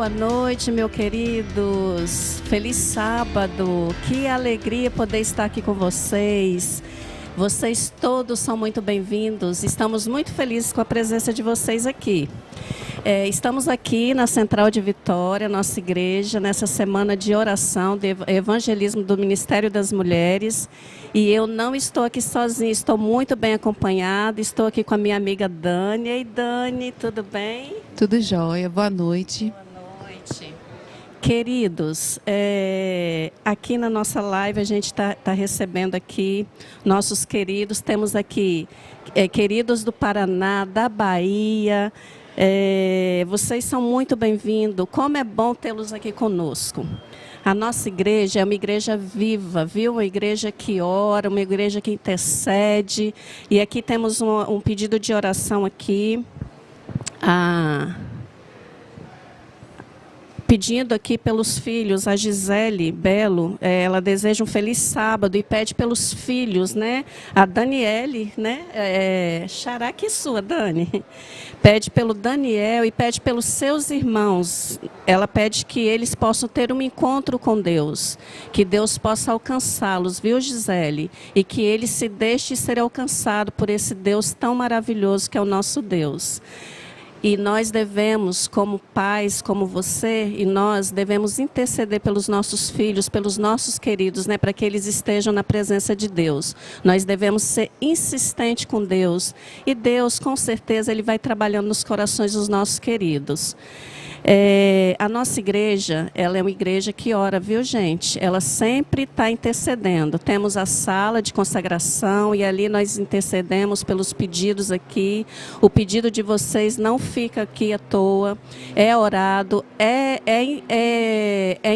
Boa noite, meus queridos. Feliz sábado. Que alegria poder estar aqui com vocês. Vocês todos são muito bem-vindos. Estamos muito felizes com a presença de vocês aqui. Estamos aqui na Central de Vitória, nossa igreja, nessa semana de oração, de evangelismo do Ministério das Mulheres. E eu não estou aqui sozinha, estou muito bem acompanhada. Estou aqui com a minha amiga Dani. Ei, Dani, tudo bem? Tudo jóia, boa noite. Boa noite. Queridos, aqui na nossa live a gente está recebendo aqui nossos queridos. Temos aqui queridos do Paraná, da Bahia. Vocês são muito bem-vindos. Como é bom tê-los aqui conosco. A nossa igreja é uma igreja viva, viu? Uma igreja que ora, uma igreja que intercede. E aqui temos um pedido de oração aqui. Pedindo aqui pelos filhos, a Gisele Belo, ela deseja um feliz sábado e pede pelos filhos, né? A Daniele, né? Xará que sua, Dani. Pede pelo Daniel e pede pelos seus irmãos. Ela pede que eles possam ter um encontro com Deus, que Deus possa alcançá-los, viu, Gisele? E que eles se deixem ser alcançados por esse Deus tão maravilhoso que é o nosso Deus. E nós devemos, como pais, como você e nós, devemos interceder pelos nossos filhos, pelos nossos queridos, né, para que eles estejam na presença de Deus. Nós devemos ser insistentes com Deus. E Deus, com certeza, Ele vai trabalhando nos corações dos nossos queridos. A nossa igreja, ela é uma igreja que ora, viu, gente? Ela sempre está intercedendo. Temos a sala de consagração e ali nós intercedemos pelos pedidos aqui. O pedido de vocês não fica aqui à toa. É orado, é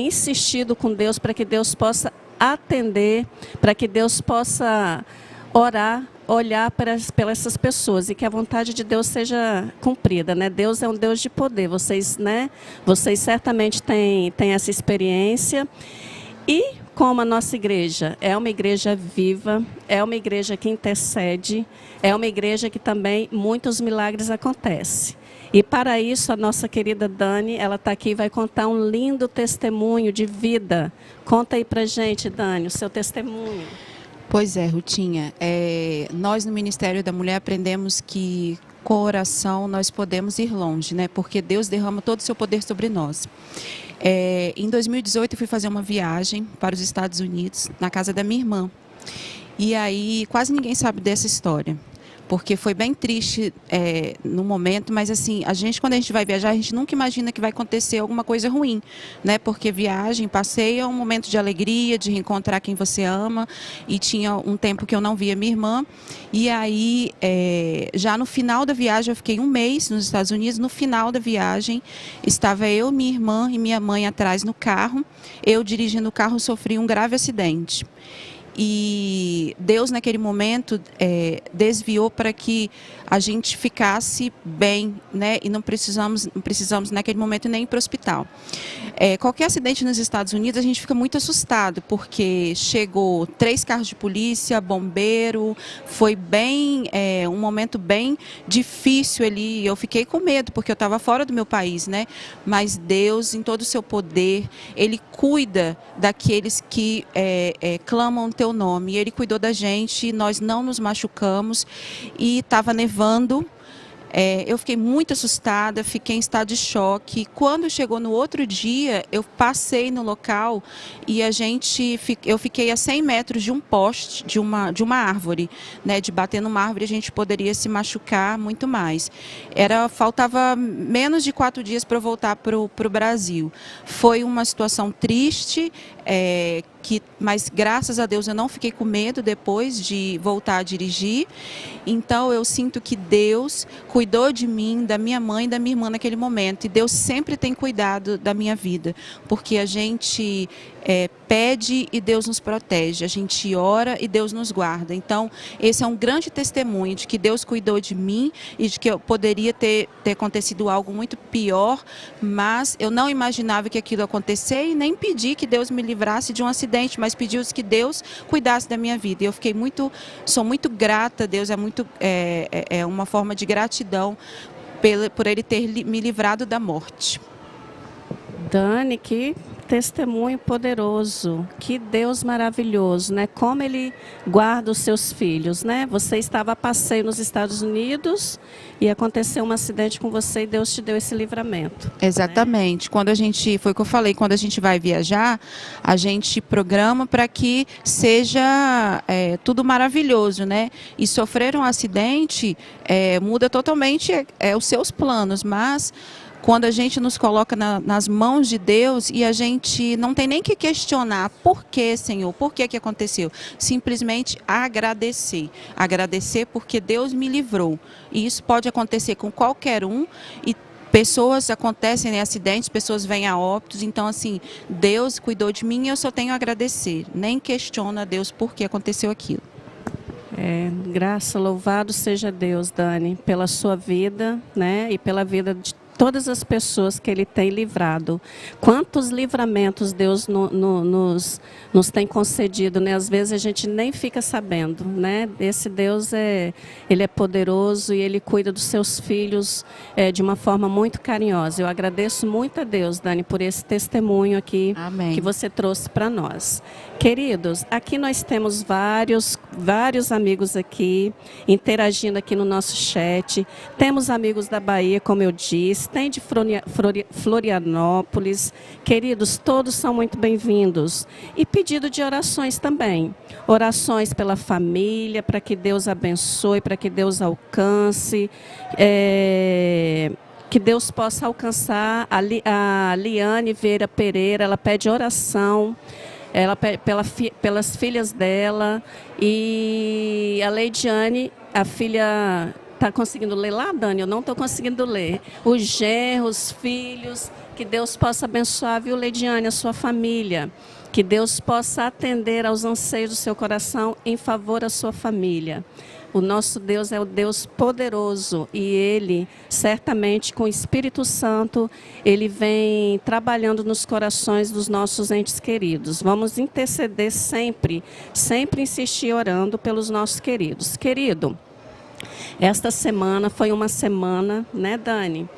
insistido com Deus para que Deus possa atender, para que Deus possa olhar para essas pessoas e que a vontade de Deus seja cumprida, né? Deus é um Deus de poder, vocês, né? Vocês certamente têm essa experiência. E como a nossa igreja é uma igreja viva, é uma igreja que intercede, é uma igreja que também muitos milagres acontecem. E para isso a nossa querida Dani, ela está aqui e vai contar um lindo testemunho de vida. Conta aí pra gente, Dani, o seu testemunho. Pois é, Rutinha, nós no Ministério da Mulher aprendemos que com oração nós podemos ir longe, né? Porque Deus derrama todo o seu poder sobre nós. Em 2018 eu fui fazer uma viagem para os Estados Unidos, na casa da minha irmã. E aí quase ninguém sabe dessa história, porque foi bem triste no momento, mas assim, quando a gente vai viajar, a gente nunca imagina que vai acontecer alguma coisa ruim, né? Porque viagem, passeio é um momento de alegria, de reencontrar quem você ama, e tinha um tempo que eu não via minha irmã, e aí já no final da viagem, eu fiquei um mês nos Estados Unidos, no final da viagem, estava eu, minha irmã e minha mãe atrás no carro, eu dirigindo o carro, sofri um grave acidente. E Deus, naquele momento, desviou para que a gente ficasse bem, né? E não precisamos naquele momento, nem ir para o hospital. Qualquer acidente nos Estados Unidos, a gente fica muito assustado, porque chegou 3 carros de polícia, bombeiro, foi bem, um momento bem difícil ali. Eu fiquei com medo, porque eu estava fora do meu país, né? Mas Deus, em todo o seu poder, Ele cuida daqueles que clamam o teu nome. Ele cuidou da gente, nós não nos machucamos e estava nevando. Eu fiquei muito assustada, fiquei em estado de choque. Quando chegou no outro dia, eu passei no local e eu fiquei a 100 metros de um poste, de uma árvore, né? De bater numa árvore, a gente poderia se machucar muito mais. Faltava menos de 4 dias para eu voltar para o Brasil. Foi uma situação triste, mas graças a Deus eu não fiquei com medo depois de voltar a dirigir. Então eu sinto que Deus cuidou de mim, da minha mãe e da minha irmã naquele momento. E Deus sempre tem cuidado da minha vida, porque a gente pede e Deus nos protege, a gente ora e Deus nos guarda. Então esse é um grande testemunho de que Deus cuidou de mim e de que eu poderia ter acontecido algo muito pior, mas eu não imaginava que aquilo ia acontecer e nem pedi que Deus me livrasse de um acidente, mas pedi que Deus cuidasse da minha vida. E eu sou muito grata a Deus, é uma forma de gratidão por Ele ter me livrado da morte. Dani, que testemunho poderoso, que Deus maravilhoso, né? Como Ele guarda os seus filhos, né? Você estava a passeio nos Estados Unidos e aconteceu um acidente com você e Deus te deu esse livramento. Exatamente. Né? Quando a gente, foi o que eu falei, quando a gente vai viajar, a gente programa para que seja tudo maravilhoso, né? E sofrer um acidente muda totalmente os seus planos, mas quando a gente nos coloca nas mãos de Deus e a gente não tem nem que questionar por que, Senhor, por que aconteceu. Simplesmente agradecer. Agradecer porque Deus me livrou. E isso pode acontecer com qualquer um e pessoas acontecem em acidentes, pessoas vêm a óbitos. Então, assim, Deus cuidou de mim e eu só tenho a agradecer. Nem questiono a Deus por que aconteceu aquilo. Graça, louvado seja Deus, Dani, pela sua vida, né, e pela vida de todas as pessoas que Ele tem livrado. Quantos livramentos Deus nos tem concedido, né? Às vezes a gente nem fica sabendo, né? Esse Deus, Ele é poderoso e Ele cuida dos seus filhos de uma forma muito carinhosa. Eu agradeço muito a Deus, Dani, por esse testemunho aqui. Amém. Que você trouxe para nós. Queridos, aqui nós temos vários amigos aqui, interagindo aqui no nosso chat. Temos amigos da Bahia, como eu disse, tem de Florianópolis. Queridos, todos são muito bem-vindos. E pedido de orações também. Orações pela família, para que Deus abençoe, para que Deus alcance. Que Deus possa alcançar a Liane Vieira Pereira. Ela pede oração. Ela pelas filhas dela, e a Leidiane, a filha, está conseguindo ler lá, Dani? Eu não estou conseguindo ler. Os genros, filhos, que Deus possa abençoar, viu, Leidiane, a sua família. Que Deus possa atender aos anseios do seu coração em favor da sua família. O nosso Deus é o Deus poderoso e Ele, certamente, com o Espírito Santo, Ele vem trabalhando nos corações dos nossos entes queridos. Vamos interceder sempre, sempre insistir orando pelos nossos queridos. Querido, esta semana foi uma semana, né, Dani,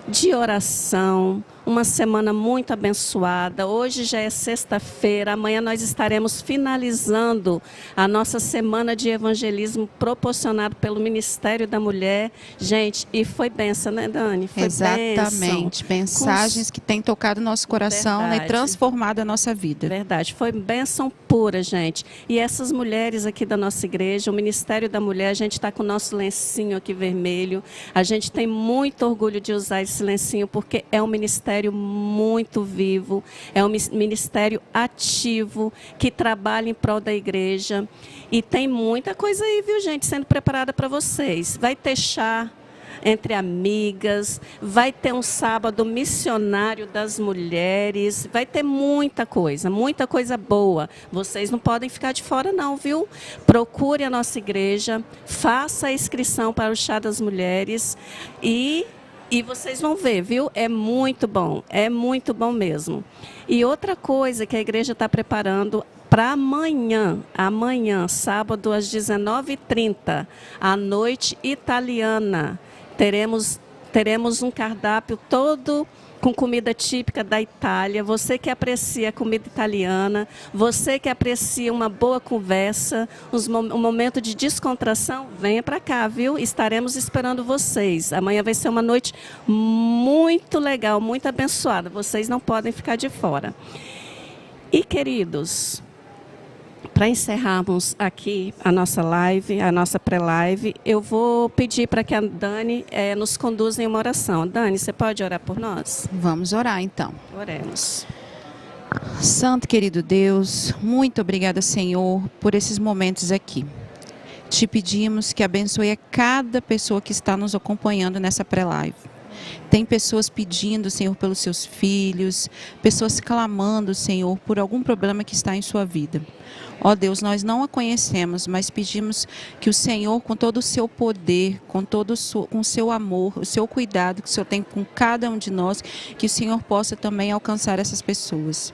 de oração, uma semana muito abençoada. Hoje já é sexta-feira, amanhã nós estaremos finalizando a nossa semana de evangelismo proporcionado pelo Ministério da Mulher. Gente, e foi bênção, né, Dani? Foi exatamente, bênção. Mensagens que têm tocado nosso coração, né, e transformado a nossa vida. Verdade, foi bênção pura, gente. E essas mulheres aqui da nossa igreja, o Ministério da Mulher, a gente está com o nosso lencinho aqui vermelho. A gente tem muito orgulho de usar esse lencinho porque é um ministério muito vivo, é um ministério ativo, que trabalha em prol da igreja. E tem muita coisa aí, viu, gente, sendo preparada para vocês. Vai ter chá entre amigas, vai ter um sábado missionário das mulheres, vai ter muita coisa boa. Vocês não podem ficar de fora não, viu? Procure a nossa igreja, faça a inscrição para o chá das mulheres e vocês vão ver, viu? É muito bom mesmo. E outra coisa que a igreja está preparando para amanhã, sábado às 19h30, à noite italiana, teremos um cardápio todo com comida típica da Itália. Você que aprecia a comida italiana, você que aprecia uma boa conversa, um momento de descontração, venha para cá, viu? Estaremos esperando vocês. Amanhã vai ser uma noite muito legal, muito abençoada. Vocês não podem ficar de fora. E, queridos, para encerrarmos aqui a nossa live, a nossa pré-live, eu vou pedir para que a Dani nos conduza em uma oração. Dani, você pode orar por nós? Vamos orar, então. Oremos. Santo querido Deus, muito obrigada, Senhor, por esses momentos aqui. Te pedimos que abençoe a cada pessoa que está nos acompanhando nessa pré-live. Tem pessoas pedindo, Senhor, pelos seus filhos, pessoas clamando, Senhor, por algum problema que está em sua vida. Ó Deus, nós não a conhecemos, mas pedimos que o Senhor, com todo o seu poder, com o seu amor, o seu cuidado que o Senhor tem com cada um de nós, que o Senhor possa também alcançar essas pessoas.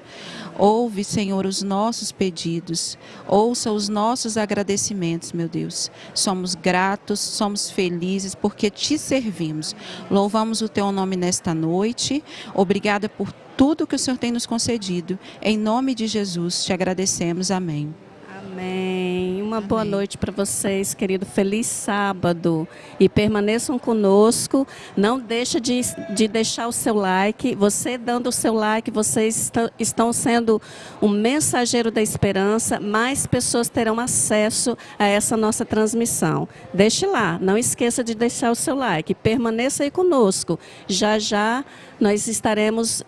Ouve, Senhor, os nossos pedidos, ouça os nossos agradecimentos, meu Deus. Somos gratos, somos felizes porque te servimos. Louvamos o teu nome nesta noite. Obrigada por tudo que o Senhor tem nos concedido. Em nome de Jesus, te agradecemos. Amém. Amém. Uma boa noite para vocês, querido. Feliz sábado. E permaneçam conosco. Não deixa de deixar o seu like. Você dando o seu like, vocês estão sendo um mensageiro da esperança. Mais pessoas terão acesso a essa nossa transmissão. Deixe lá. Não esqueça de deixar o seu like. Permaneça aí conosco. Já já nós estaremos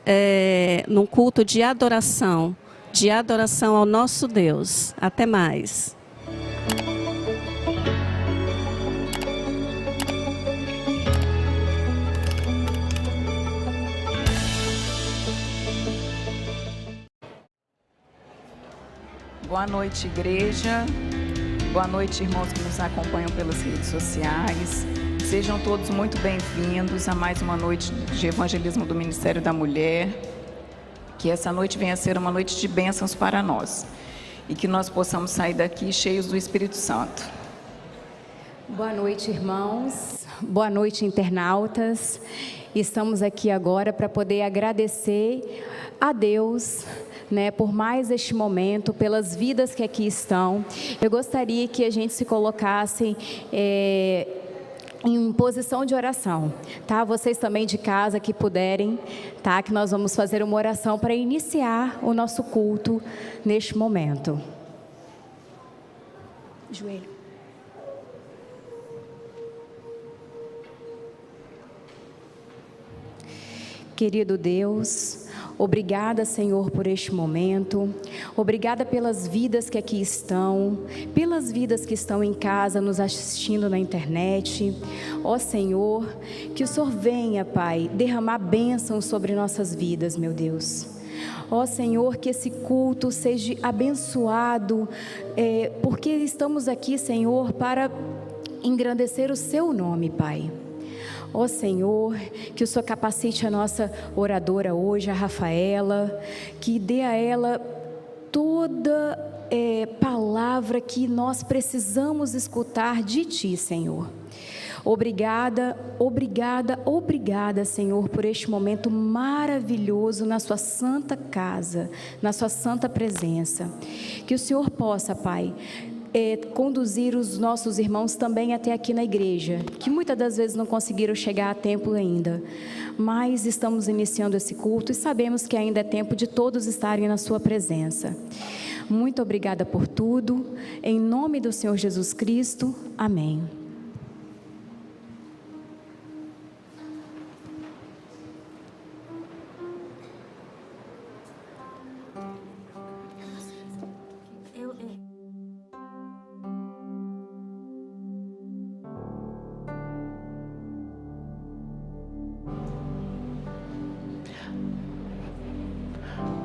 num culto de adoração ao nosso Deus. Até mais. Boa noite, igreja. Boa noite, irmãos que nos acompanham pelas redes sociais. Sejam todos muito bem-vindos a mais uma noite de evangelismo do Ministério da Mulher. Que essa noite venha a ser uma noite de bênçãos para nós e que nós possamos sair daqui cheios do Espírito Santo. Boa noite, irmãos. Boa noite, internautas. Estamos aqui agora para poder agradecer a Deus, por mais este momento, pelas vidas que aqui estão. Eu gostaria que a gente se colocasse em posição de oração, tá? Vocês também de casa que puderem, tá? Que nós vamos fazer uma oração para iniciar o nosso culto neste momento. Joelho. Querido Deus, obrigada, Senhor, por este momento. Obrigada pelas vidas que aqui estão, pelas vidas que estão em casa, nos assistindo na internet. Ó Senhor, que o Senhor venha, Pai, derramar bênçãos sobre nossas vidas, meu Deus. Ó Senhor, que esse culto seja abençoado, porque estamos aqui, Senhor, para engrandecer o Seu nome, Pai. Ó Senhor, que o Senhor capacite a nossa oradora hoje, a Rafaela, que dê a ela toda palavra que nós precisamos escutar de Ti, Senhor. Obrigada, obrigada, obrigada, Senhor, por este momento maravilhoso na Sua santa casa, na Sua santa presença. Que o Senhor possa, Pai, conduzir os nossos irmãos também até aqui na igreja, que muitas das vezes não conseguiram chegar a tempo ainda, mas estamos iniciando esse culto e sabemos que ainda é tempo de todos estarem na Sua presença. Muito obrigada por tudo, em nome do Senhor Jesus Cristo, amém.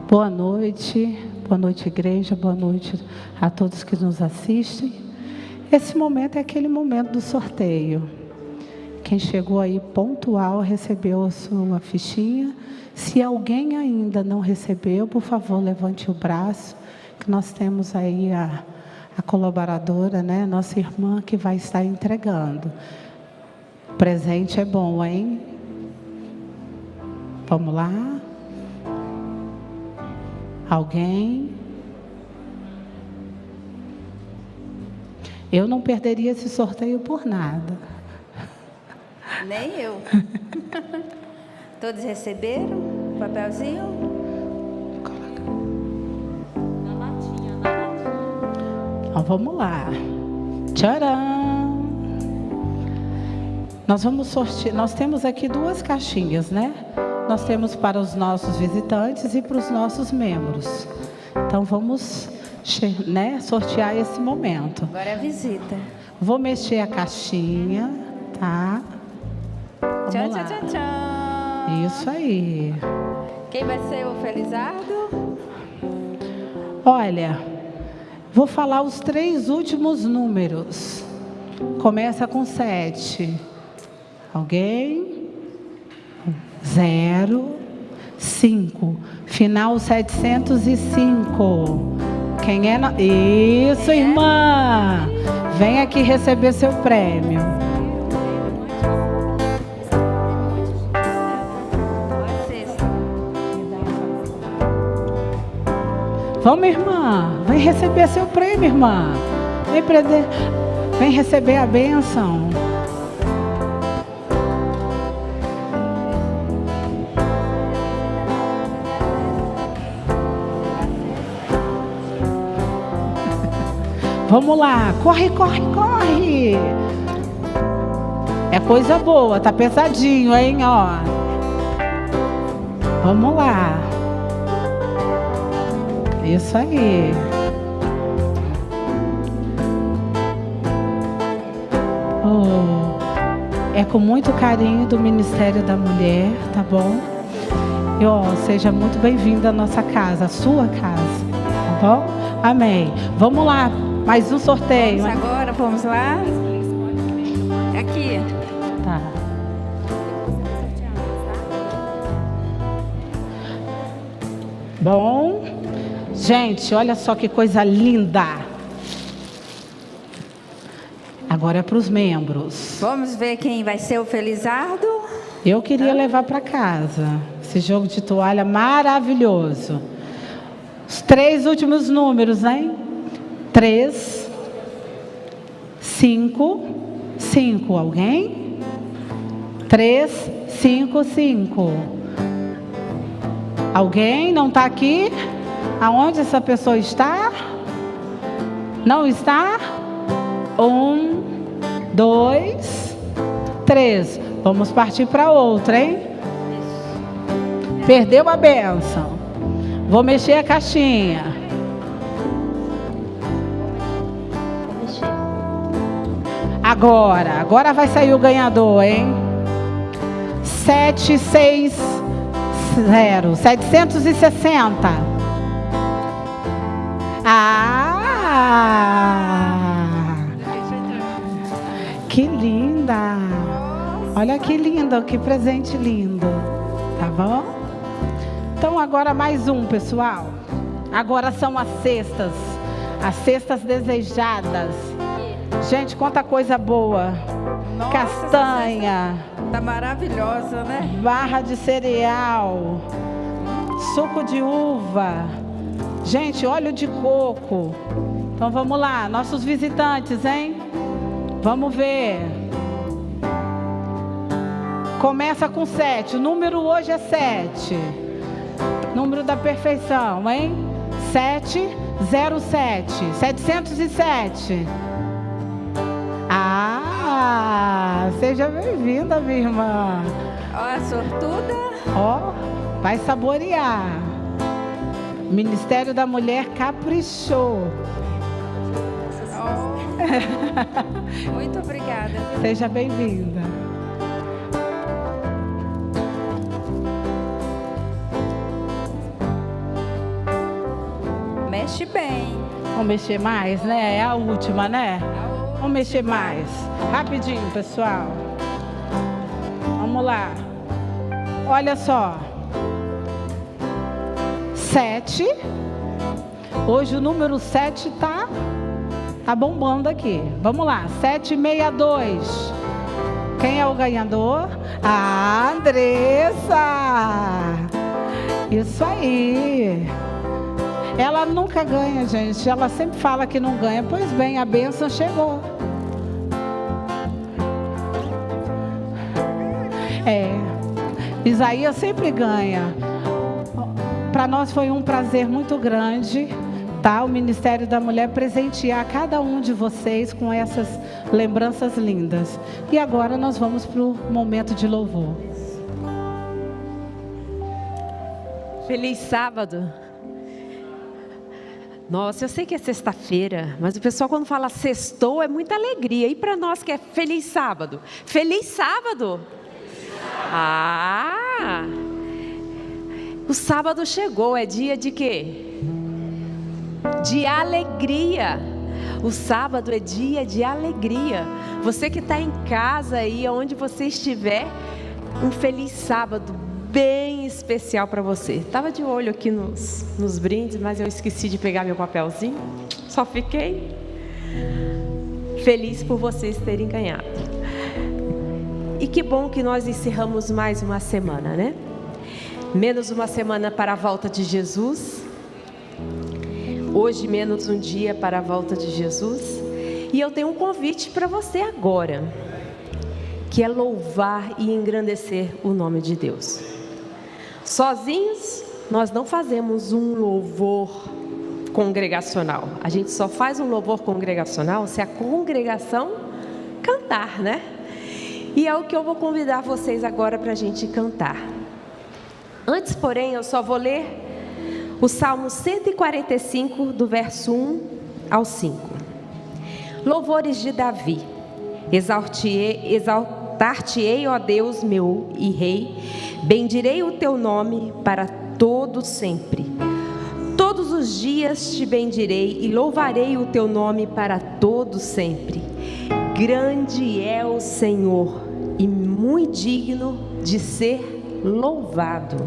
Boa noite igreja, boa noite a todos que nos assistem. Esse momento é aquele momento do sorteio. Quem chegou aí pontual recebeu a sua fichinha. Se alguém ainda não recebeu, por favor, levante o braço, que nós temos aí a colaboradora, nossa irmã, que vai estar entregando. O presente é bom, hein? Vamos lá. Alguém? Eu não perderia esse sorteio por nada. Nem eu. Todos receberam o papelzinho? Na latinha. Então vamos lá. Tcharam! Nós vamos sortear. Nós temos aqui duas caixinhas, Nós temos para os nossos visitantes e para os nossos membros. Então vamos, sortear esse momento. Agora é a visita. Vou mexer a caixinha, tá? Tchau, tchau, tchau, tchau. Isso aí. Quem vai ser o felizardo? Olha, vou falar os 3 últimos números. Começa com 7. Alguém? 0, 5, final 705. Quem é? Isso, irmã! Vem aqui receber seu prêmio. Vamos, irmã. Vem receber seu prêmio, irmã. Vem receber a bênção. Vamos lá. Corre, corre, corre. É coisa boa. Tá pesadinho, hein, ó. Vamos lá. Isso aí. Oh, é com muito carinho do Ministério da Mulher, tá bom? E ó, seja muito bem-vinda à nossa casa, a sua casa, tá bom? Amém. Vamos lá, mais um sorteio. Vamos agora, vamos lá. Aqui. Tá. Bom, gente, olha só que coisa linda. Agora é para os membros. Vamos ver quem vai ser o felizardo. Eu queria levar para casa esse jogo de toalha maravilhoso. Os 3 últimos números, hein? 3, 5, 5. Alguém? 3, 5, 5. Alguém não está aqui? Aonde essa pessoa está? Não está? 1, 2, 3. Vamos partir para outra, hein? Perdeu a bênção. Vou mexer a caixinha. Agora vai sair o ganhador, hein? 760. Que linda! Olha que lindo, que presente lindo. Tá bom? Então agora mais um, pessoal. Agora são as cestas desejadas. Gente, quanta coisa boa. Nossa, Castanha. Tá maravilhosa, né? Barra de cereal. Suco de uva. Gente, óleo de coco. Então vamos lá, nossos visitantes, hein? Vamos ver. Começa com 7. O número hoje é 7. Número da perfeição, hein? 707. 707. Seja bem-vinda, minha irmã. Ó, a sortuda. Ó, vai saborear. Ministério da Mulher caprichou. Muito obrigada. Seja bem-vinda. Mexe bem. Vamos mexer mais, né? É a última, né? Vamos mexer mais. Rapidinho, pessoal. Vamos lá. Olha só. 7. Hoje o número 7 tá bombando aqui. Vamos lá. 762. Quem é o ganhador? A Andressa. Isso aí. Ela nunca ganha, gente. Ela sempre fala que não ganha. Pois bem, a bênção chegou. Isaías sempre ganha. Para nós foi um prazer muito grande, tá? O Ministério da Mulher presentear cada um de vocês com essas lembranças lindas. E agora nós vamos para o momento de louvor. Feliz sábado. Nossa, eu sei que é sexta-feira, mas o pessoal quando fala sextou é muita alegria. E para nós que é feliz sábado? Feliz sábado! O sábado chegou, é dia de quê? De alegria. O sábado é dia de alegria. Você que está em casa aí, onde você estiver, um feliz sábado bem especial para você. Estava de olho aqui nos brindes, mas eu esqueci de pegar meu papelzinho. Só fiquei feliz por vocês terem ganhado. E que bom que nós encerramos mais uma semana, né? Menos uma semana para a volta de Jesus. Hoje menos um dia para a volta de Jesus. E eu tenho um convite para você agora, que é louvar e engrandecer o nome de Deus. Sozinhos, nós não fazemos um louvor congregacional. A gente só faz um louvor congregacional se a congregação cantar, né? E é o que eu vou convidar vocês agora para a gente cantar. Antes, porém, eu só vou ler o Salmo 145, do verso 1 ao 5. Louvores de Davi. Exaltar-te-ei, ó Deus meu e Rei, bendirei o teu nome para todo sempre. Todos os dias te bendirei e louvarei o teu nome para todo sempre. Grande é o Senhor e muito digno de ser louvado.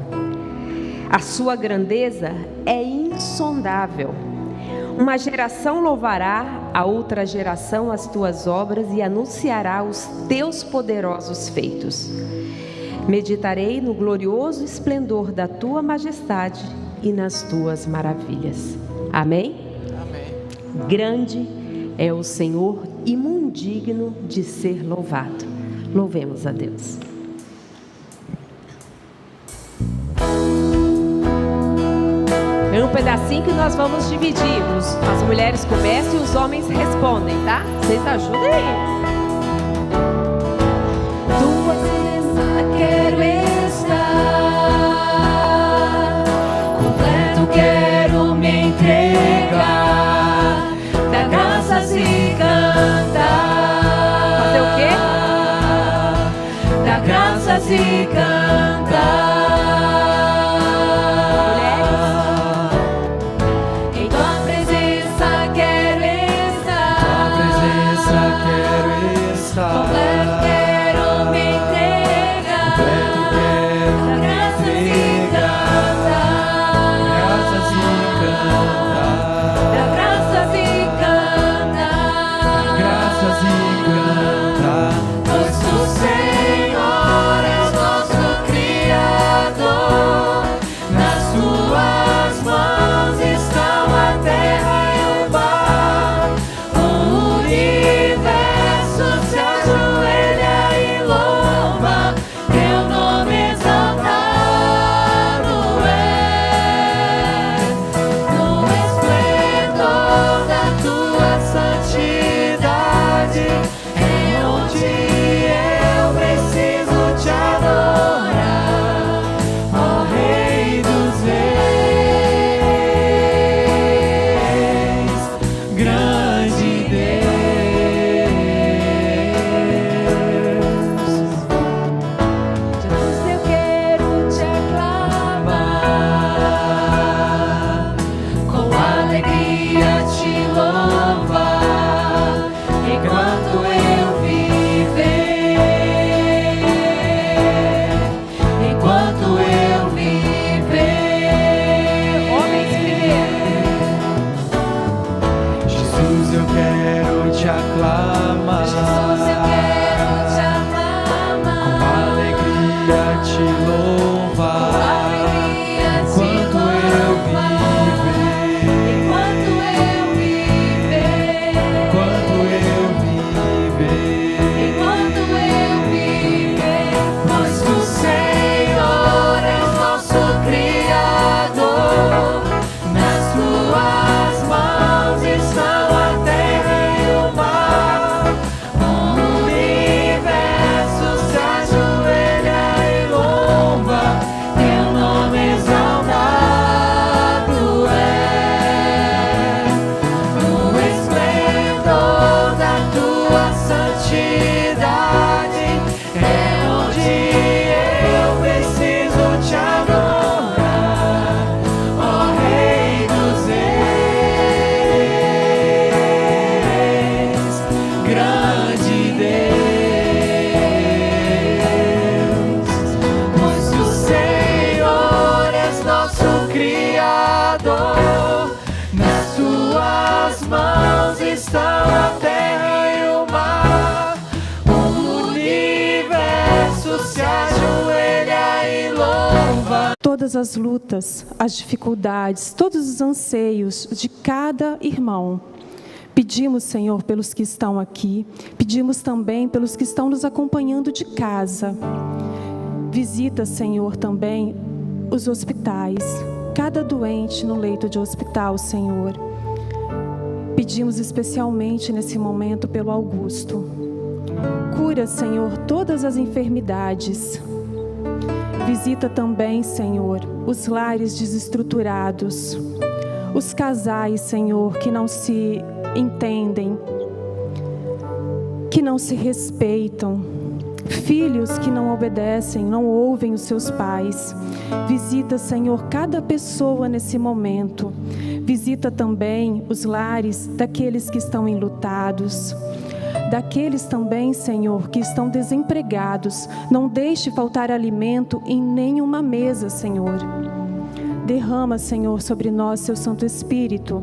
A sua grandeza é insondável. Uma geração louvará a outra geração as tuas obras e anunciará os teus poderosos feitos. Meditarei no glorioso esplendor da tua majestade e nas tuas maravilhas. Amém? Amém. Grande é o Senhor e muito digno de ser louvado. Louvemos a Deus. Tem um pedacinho que nós vamos dividir. As mulheres começam e os homens respondem, tá? Vocês ajudem aí. Tua presença quero estar, completo quero me entregar, dar graças e cantar. Fazer o quê? Dar graças e cantar. Nosso Senhor é o nosso Cristo. todas as lutas, as dificuldades, todos os anseios de cada irmão. Pedimos, Senhor, pelos que estão aqui, pedimos também pelos que estão nos acompanhando de casa. Visita, Senhor, também os hospitais, cada doente no leito de hospital, Senhor. Pedimos especialmente nesse momento pelo Augusto. Cura, Senhor, todas as enfermidades. Visita também, Senhor, os lares desestruturados, os casais, Senhor, que não se entendem, que não se respeitam, filhos que não obedecem, não ouvem os seus pais. Visita, Senhor, cada pessoa nesse momento. Visita também os lares daqueles que estão enlutados, daqueles também, Senhor, que estão desempregados. Não deixe faltar alimento em nenhuma mesa, Senhor. Derrama, Senhor, sobre nós seu Santo Espírito.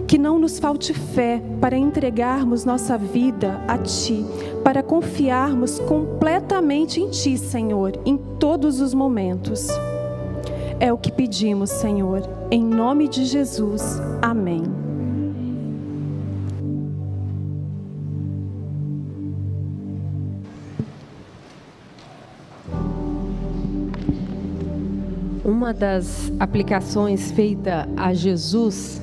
Que não nos falte fé para entregarmos nossa vida a Ti, para confiarmos completamente em Ti, Senhor, em todos os momentos. É o que pedimos, Senhor, em nome de Jesus. Amém. Uma das aplicações feita a Jesus,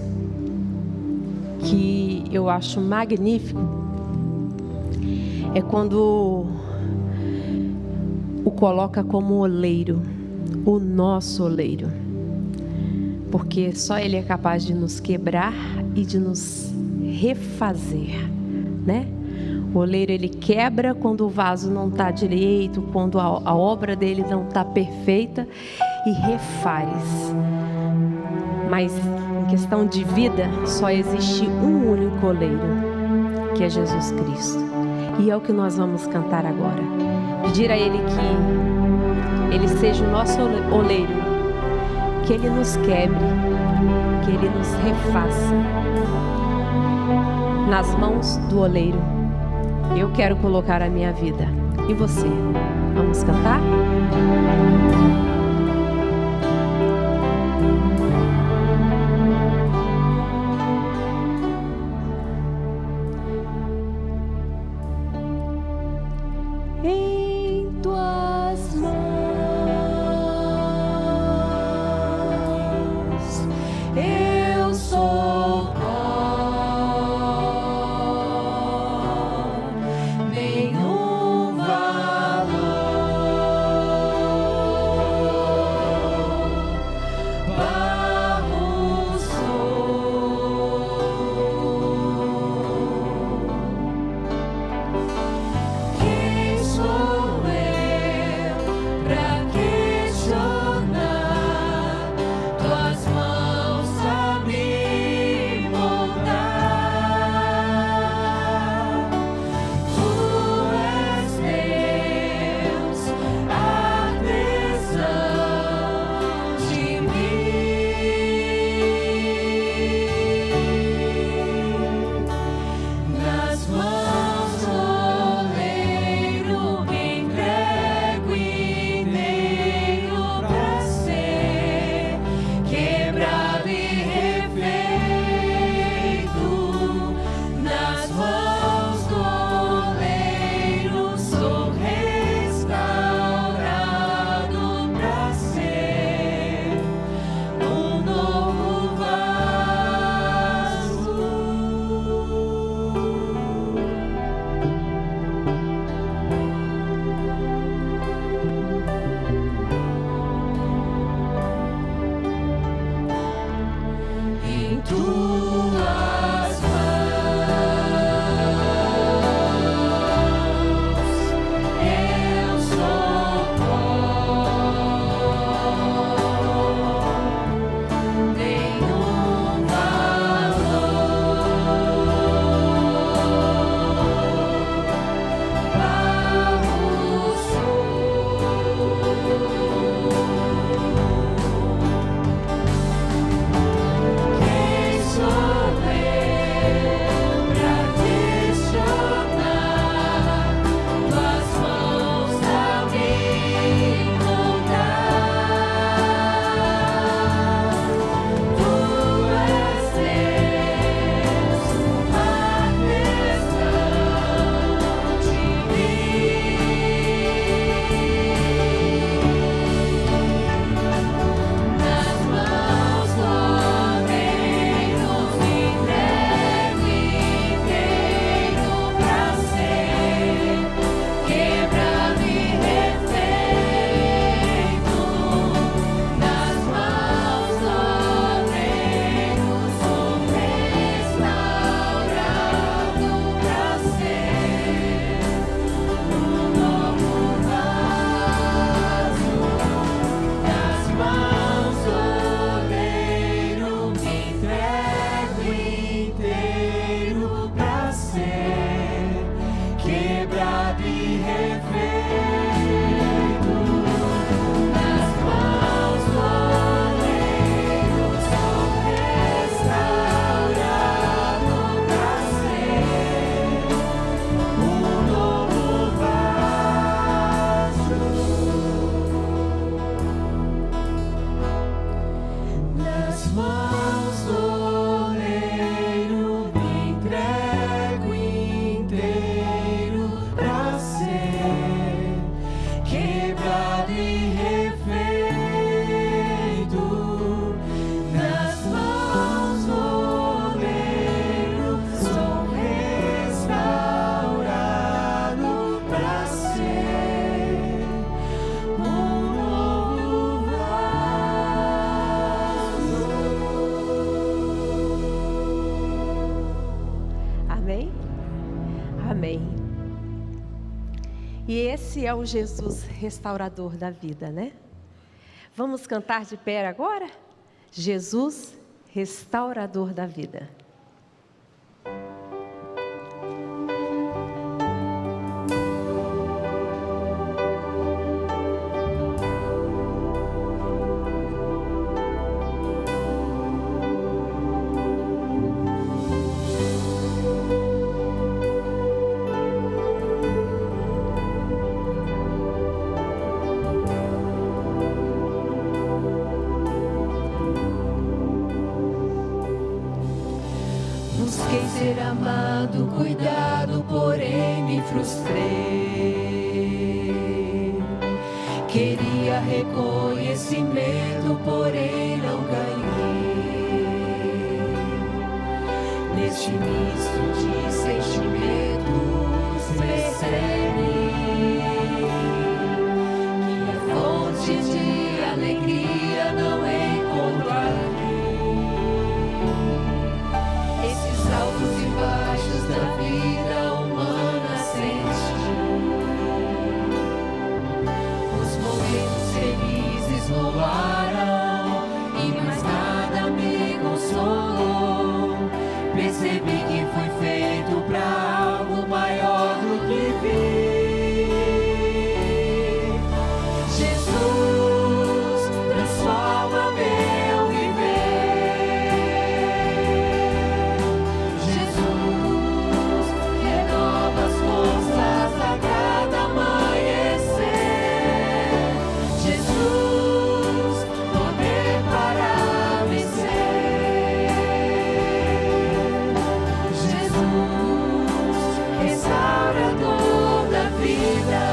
que eu acho magnífico, é quando o coloca como oleiro, o nosso oleiro. Porque só Ele é capaz de nos quebrar e de nos refazer, né? O oleiro, ele quebra quando o vaso não está direito, quando a obra dele não está perfeita, e refaz. Mas em questão de vida, só existe um único oleiro, que é Jesus Cristo. E é o que nós vamos cantar agora. Pedir a Ele que Ele seja o nosso oleiro, que Ele nos quebre, que Ele nos refaça. Nas mãos do oleiro, eu quero colocar a minha vida. E você? Vamos cantar? Em tuas mãos eu sou pó, nenhum valor, barro sou. Quem sou eu? Esse é o Jesus restaurador da vida, né? Vamos cantar de pé agora? Jesus restaurador da vida. Busquei ser amado, cuidado, porém me frustrei. Queria reconhecimento, porém não ganhei. Neste misto de sentimentos percebi que a fonte de alegria não encontro aqui. Altos e baixos da vida humana senti. Os momentos felizes voaram e mais nada me consolou. Percebi que fui feito pra algo maior do que vi. Jesus transforma meu viver. Forças a cada amanhecer. Jesus, poder para vencer. Jesus, restaurador da vida.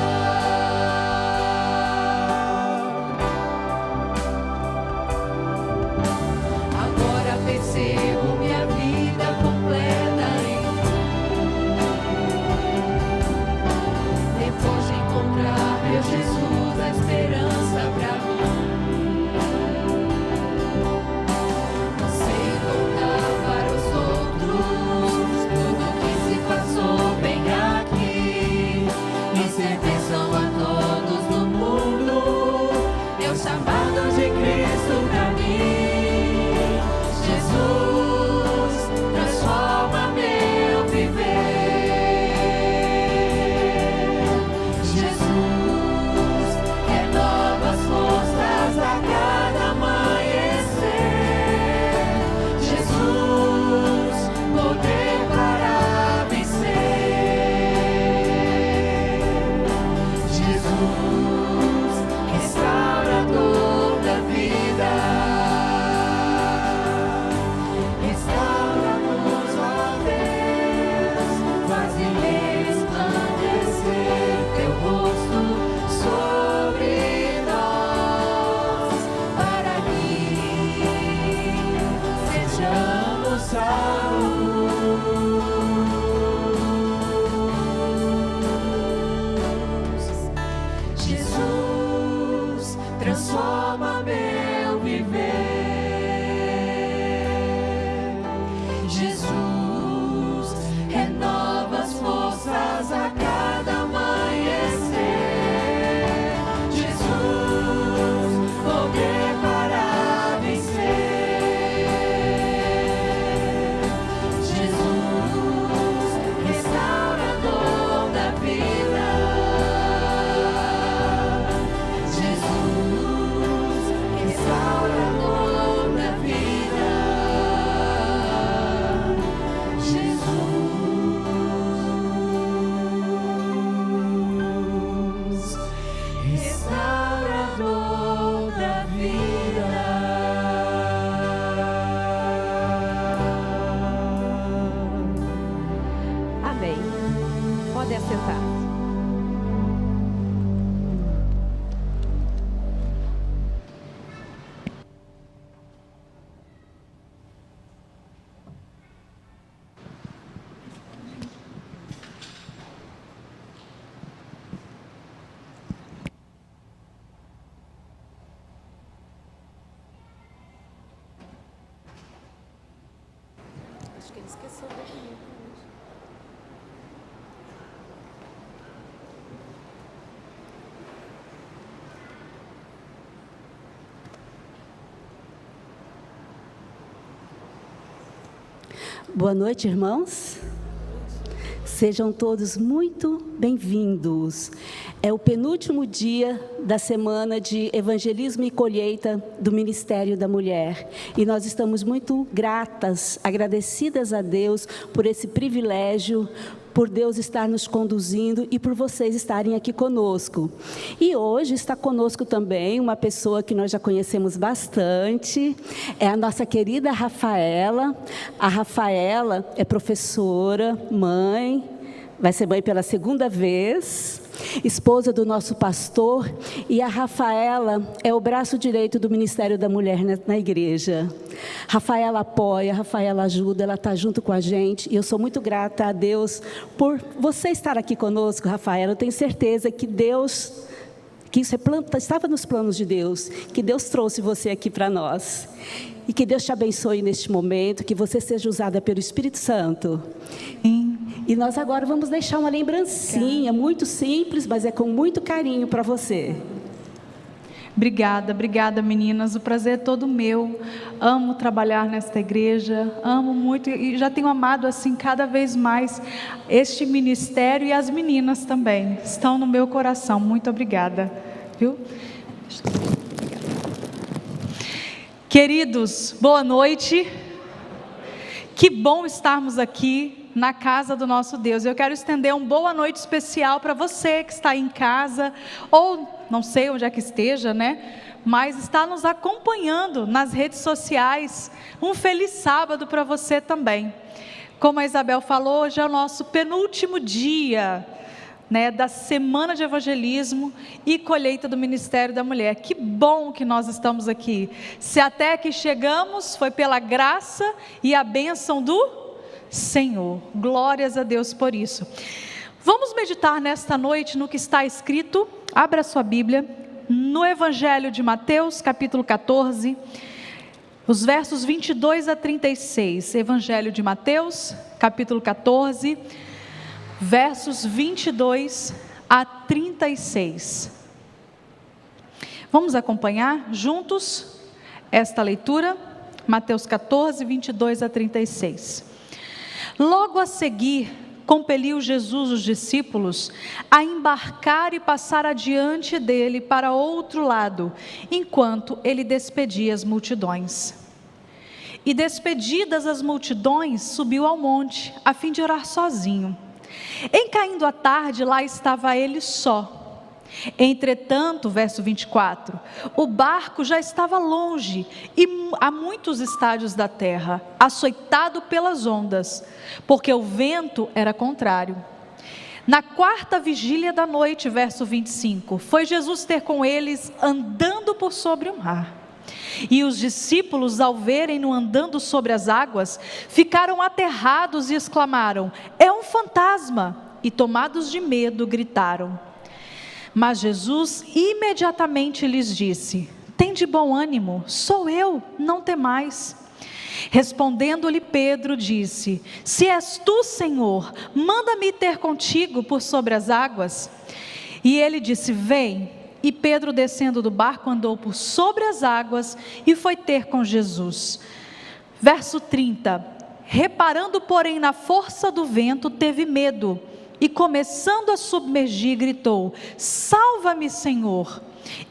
Agora percebo minha vida completa em depois de encontrar meu Jesus, a esperança pra mim. Não sei contar para os outros tudo que se passou bem aqui. Dizer bênção a todos do mundo é o chamado de Cristo pra mim. Jesus transforma meu viver. Jesus renova as forças a cada amanhecer. Jesus, poder para vencer. Jesus, restaurador da vida. Restaura-nos, ó Deus, faze resplandecer teu rosto sobre nós, para que sejamos salvos. Jesus transforma meu viver. Jesus renova as forças a cada amanhecer. Jesus, poder para vencer. Jesus, restaurador da vida. Jesus, restaurador da vida. Jesus, restaurador da vida. Amém. Pode assentar. Acho que ele esqueceu do documento. Boa noite, irmãos. Sejam todos muito bem-vindos. É o penúltimo dia da semana de evangelismo e colheita do Ministério da Mulher. E nós estamos muito gratas, agradecidas a Deus por esse privilégio, por Deus estar nos conduzindo e por vocês estarem aqui conosco. E hoje está conosco também uma pessoa que nós já conhecemos bastante, é a nossa querida Rafaela. A Rafaela é professora, mãe, vai ser mãe pela segunda vez, esposa do nosso pastor, e a Rafaela é o braço direito do Ministério da Mulher na igreja. Rafaela apoia, Rafaela ajuda, ela está junto com a gente, e eu sou muito grata a Deus por você estar aqui conosco, Rafaela. Eu tenho certeza que Deus, que isso estava nos planos de Deus, que Deus trouxe você aqui para nós. E que Deus te abençoe neste momento, que você seja usada pelo Espírito Santo. E nós agora vamos deixar uma lembrancinha, muito simples, mas é com muito carinho para você. Obrigada, obrigada meninas, o prazer é todo meu. Amo trabalhar nesta igreja, amo muito e já tenho amado assim cada vez mais este ministério, e as meninas também estão no meu coração. Muito obrigada, viu? Queridos, boa noite. Que bom estarmos aqui na casa do nosso Deus. Eu quero estender uma boa noite especial para você que está em casa, ou não sei onde é que esteja, né? Mas está nos acompanhando nas redes sociais. Um feliz sábado para você também. Como a Isabel falou, hoje é o nosso penúltimo dia, né, da semana de evangelismo e colheita do Ministério da Mulher. Que bom que nós estamos aqui. Se até que chegamos, foi pela graça e a bênção do Senhor. Glórias a Deus por isso. Vamos meditar nesta noite no que está escrito. Abra sua Bíblia no Evangelho de Mateus, capítulo 14, os versos 22 a 36. Evangelho de Mateus, capítulo 14, versos 22 a 36. Vamos acompanhar juntos esta leitura? Mateus 14, 22 a 36. Logo a seguir, compeliu Jesus os discípulos a embarcar e passar adiante dele para outro lado, enquanto ele despedia as multidões. E despedidas as multidões, subiu ao monte, a fim de orar sozinho. Em caindo a tarde, lá estava ele só. Entretanto, verso 24, o barco já estava longe e a muitos estádios da terra, açoitado pelas ondas, porque o vento era contrário. Na quarta vigília da noite, verso 25, foi Jesus ter com eles andando por sobre o mar. E os discípulos, ao verem-no andando sobre as águas, ficaram aterrados e exclamaram: é um fantasma! E tomados de medo, gritaram. Mas Jesus imediatamente lhes disse: tende bom ânimo, sou eu, não temais. Respondendo-lhe Pedro, disse: se és tu, Senhor, manda-me ter contigo por sobre as águas. E ele disse: vem. E Pedro, descendo do barco, andou por sobre as águas e foi ter com Jesus. Verso 30. Reparando, porém, na força do vento, teve medo. E começando a submergir, gritou: salva-me, Senhor!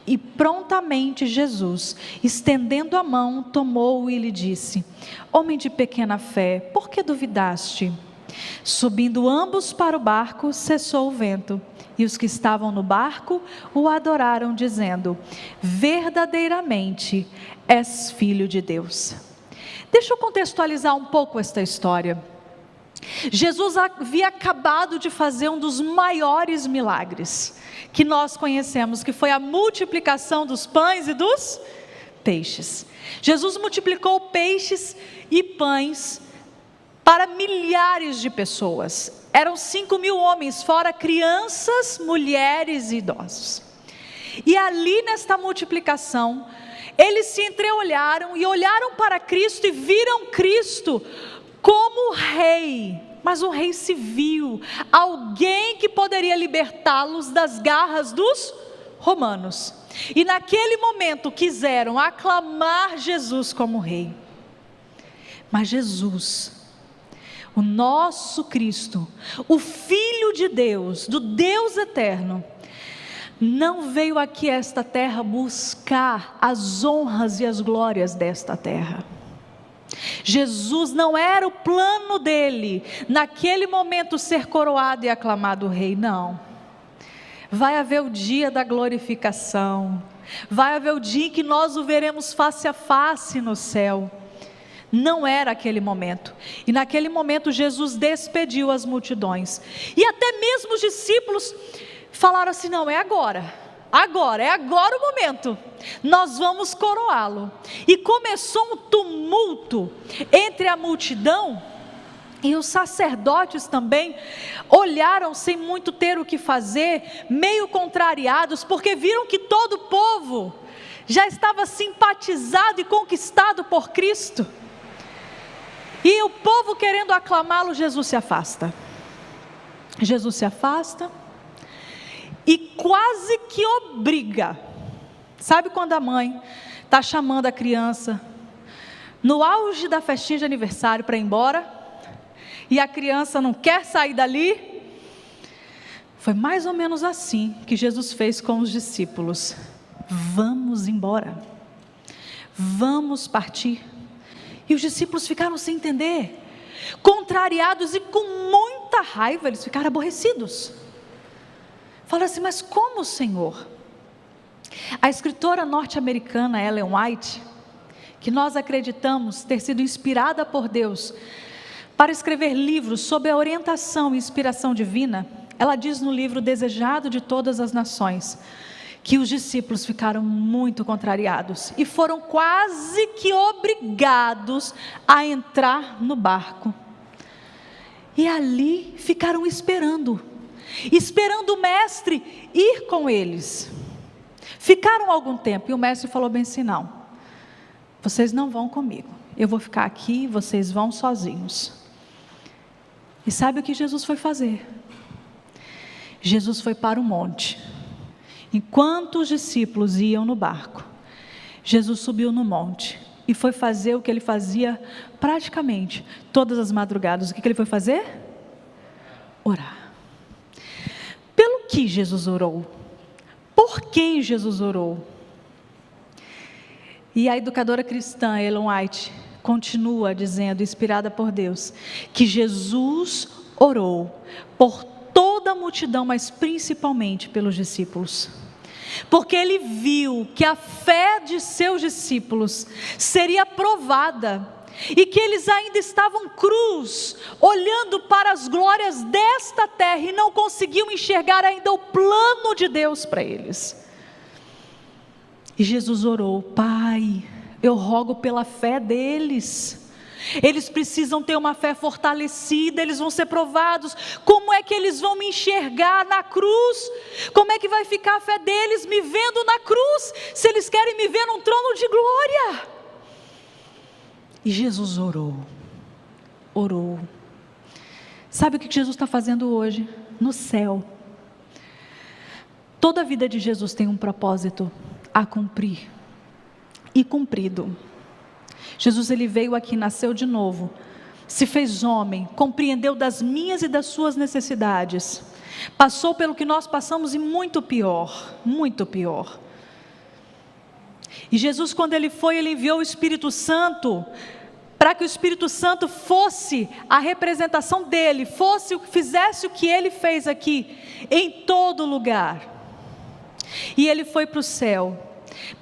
E prontamente Jesus, estendendo a mão, tomou-o e lhe disse: homem de pequena fé, por que duvidaste? Subindo ambos para o barco, cessou o vento. E os que estavam no barco o adoraram, dizendo: verdadeiramente és filho de Deus. Deixa eu contextualizar um pouco esta história. Jesus havia acabado de fazer um dos maiores milagres que nós conhecemos, que foi a multiplicação dos pães e dos peixes. Jesus multiplicou peixes e pães para milhares de pessoas. Eram 5.000 homens, fora crianças, mulheres e idosos. E ali nesta multiplicação, eles se entreolharam e olharam para Cristo e viram Cristo como rei, mas um rei civil, alguém que poderia libertá-los das garras dos romanos. E naquele momento quiseram aclamar Jesus como rei. Mas Jesus, O nosso Cristo, o Filho de Deus, do Deus eterno, não veio aqui a esta terra buscar as honras e as glórias desta terra. Jesus não era o plano dele, naquele momento ser coroado e aclamado rei, não. Vai haver o dia da glorificação, vai haver o dia em que nós o veremos face a face no céu. Não era aquele momento, e naquele momento Jesus despediu as multidões, e até mesmo os discípulos falaram assim: não, é agora o momento, nós vamos coroá-lo. E começou um tumulto entre a multidão, e os sacerdotes também olharam sem muito ter o que fazer, meio contrariados, porque viram que todo o povo já estava simpatizado e conquistado por Cristo, e o povo querendo aclamá-lo. Jesus se afasta, e quase que obriga. Sabe quando a mãe está chamando a criança no auge da festinha de aniversário para ir embora, e a criança não quer sair dali? Foi mais ou menos assim que Jesus fez com os discípulos: vamos embora, vamos partir. E os discípulos ficaram sem entender, contrariados e com muita raiva, eles ficaram aborrecidos. Falaram assim: mas como, Senhor? A escritora norte-americana Ellen White, que nós acreditamos ter sido inspirada por Deus para escrever livros sob a orientação e inspiração divina, ela diz no livro Desejado de Todas as Nações, que os discípulos ficaram muito contrariados e foram quase que obrigados a entrar no barco, e ali ficaram esperando o mestre ir com eles. Ficaram algum tempo, e o mestre falou bem assim: não, vocês não vão comigo, eu vou ficar aqui, vocês vão sozinhos. E sabe o que Jesus foi fazer? Jesus foi para o monte. Enquanto os discípulos iam no barco, Jesus subiu no monte e foi fazer o que ele fazia praticamente todas as madrugadas. O que ele foi fazer? Orar. Pelo que Jesus orou? Por quem Jesus orou? E a educadora cristã Ellen White continua dizendo, inspirada por Deus, que Jesus orou por toda a multidão, mas principalmente pelos discípulos, porque ele viu que a fé de seus discípulos seria provada, e que eles ainda estavam crus, olhando para as glórias desta terra, e não conseguiam enxergar ainda o plano de Deus para eles. E Jesus orou: Pai, eu rogo pela fé deles. Eles precisam ter uma fé fortalecida, eles vão ser provados. Como é que eles vão me enxergar na cruz? Como é que vai ficar a fé deles me vendo na cruz, se eles querem me ver num trono de glória? E Jesus orou. Sabe o que Jesus está fazendo hoje? No céu, toda a vida de Jesus tem um propósito a cumprir, e cumprido. Jesus, ele veio aqui, nasceu de novo, se fez homem, compreendeu das minhas e das suas necessidades, passou pelo que nós passamos e muito pior. E Jesus, quando ele foi, ele enviou o Espírito Santo, para que o Espírito Santo fosse a representação dele, fizesse o que ele fez aqui, em todo lugar. E ele foi para o céu,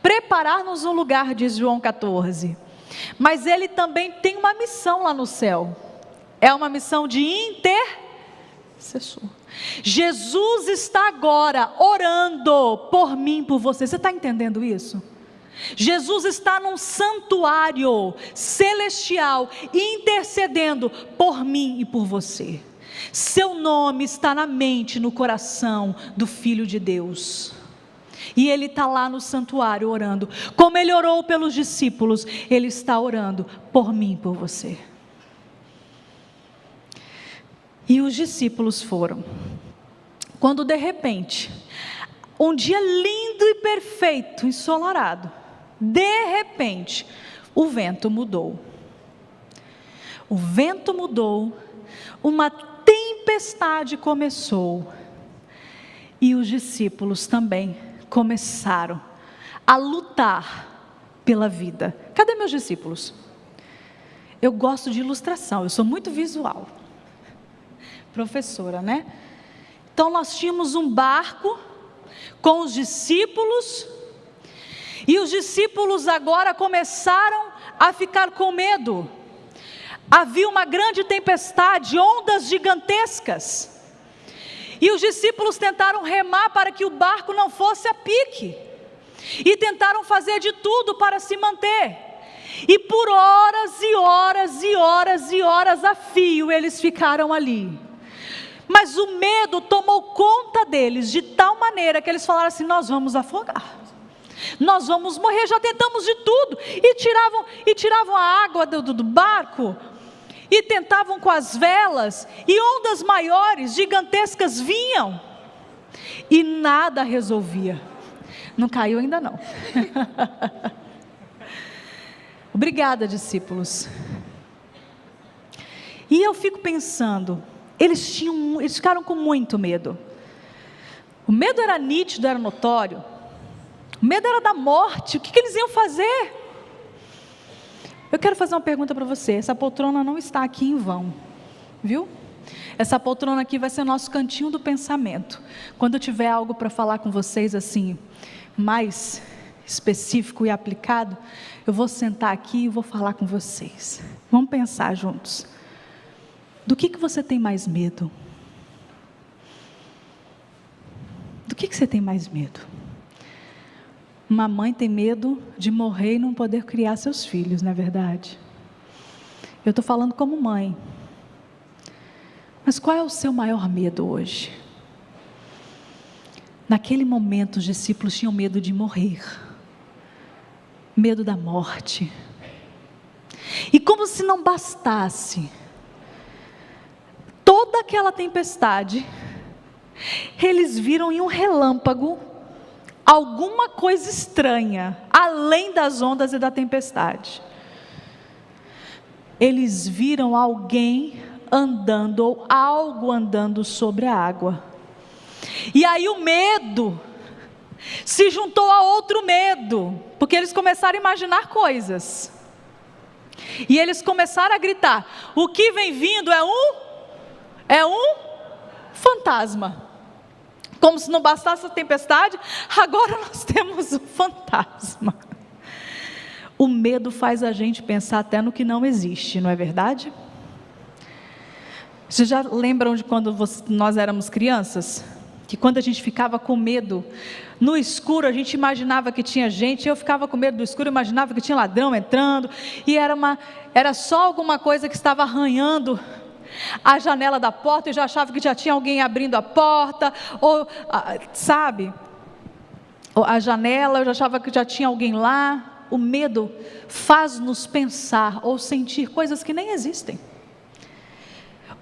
preparar-nos um lugar, diz João 14, mas ele também tem uma missão lá no céu, é uma missão de intercessor. Jesus está agora orando por mim, por você está entendendo isso? Jesus está num santuário celestial, intercedendo por mim e por você. Seu nome está na mente, no coração do Filho de Deus, e ele está lá no santuário orando, como ele orou pelos discípulos, ele está orando por mim e por você. E os discípulos foram, quando de repente, um dia lindo e perfeito, ensolarado, de repente, o vento mudou. O vento mudou uma tempestade começou. E os discípulos também começaram a lutar pela vida. Cadê meus discípulos? Eu gosto de ilustração, eu sou muito visual. Professora, né? Então nós tínhamos um barco com os discípulos, e os discípulos agora começaram a ficar com medo. Havia uma grande tempestade, ondas gigantescas. E os discípulos tentaram remar para que o barco não fosse a pique. E tentaram fazer de tudo para se manter. E por horas e horas e horas e horas a fio eles ficaram ali. Mas o medo tomou conta deles de tal maneira que eles falaram assim: nós vamos afogar. Nós vamos morrer, já tentamos de tudo. E tiravam a água do barco. E tentavam com as velas, e ondas maiores, gigantescas vinham, e nada resolvia. Não caiu ainda não. Obrigada, discípulos. E eu fico pensando, eles ficaram com muito medo. O medo era nítido, era notório. O medo era da morte. O que eles iam fazer? Eu quero fazer uma pergunta para você. Essa poltrona não está aqui em vão, viu? Essa poltrona aqui vai ser o nosso cantinho do pensamento. Quando eu tiver algo para falar com vocês assim, mais específico e aplicado, eu vou sentar aqui e vou falar com vocês. Vamos pensar juntos. Do que você tem mais medo? Do que você tem mais medo? Uma mãe tem medo de morrer e não poder criar seus filhos, não é verdade? Eu estou falando como mãe. Mas qual é o seu maior medo hoje? Naquele momento os discípulos tinham medo de morrer. Medo da morte. E como se não bastasse toda aquela tempestade, eles viram em um relâmpago alguma coisa estranha, além das ondas e da tempestade. Eles viram alguém andando, ou algo andando sobre a água. E aí o medo se juntou a outro medo, porque eles começaram a imaginar coisas. E eles começaram a gritar: o que vem vindo é um fantasma. Como se não bastasse a tempestade, agora nós temos um fantasma. O medo faz a gente pensar até no que não existe, não é verdade? Vocês já lembram de quando nós éramos crianças? Que quando a gente ficava com medo, no escuro a gente imaginava que tinha gente, eu ficava com medo do escuro, imaginava que tinha ladrão entrando, e era só alguma coisa que estava arranhando a janela da porta, eu já achava que já tinha alguém abrindo a porta, ou sabe, a janela, eu já achava que já tinha alguém lá. O medo faz-nos pensar ou sentir coisas que nem existem.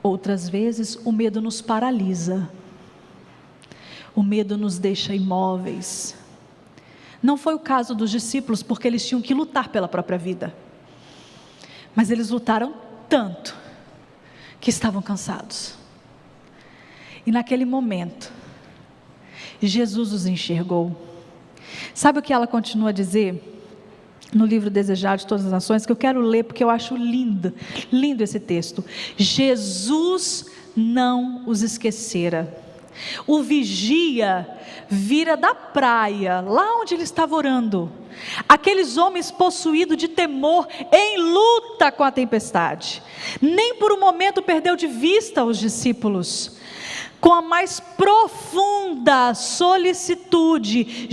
Outras vezes o medo nos paralisa, o medo nos deixa imóveis. Não foi o caso dos discípulos, porque eles tinham que lutar pela própria vida, mas eles lutaram tanto que estavam cansados. E naquele momento, Jesus os enxergou. Sabe o que ela continua a dizer? No livro Desejar de Todas as Nações, que eu quero ler porque eu acho lindo esse texto. Jesus não os esquecera. O vigia vira da praia, lá onde ele estava orando, aqueles homens possuídos de temor, em luta com a tempestade. Nem por um momento perdeu de vista os discípulos. Com a mais profunda solicitude,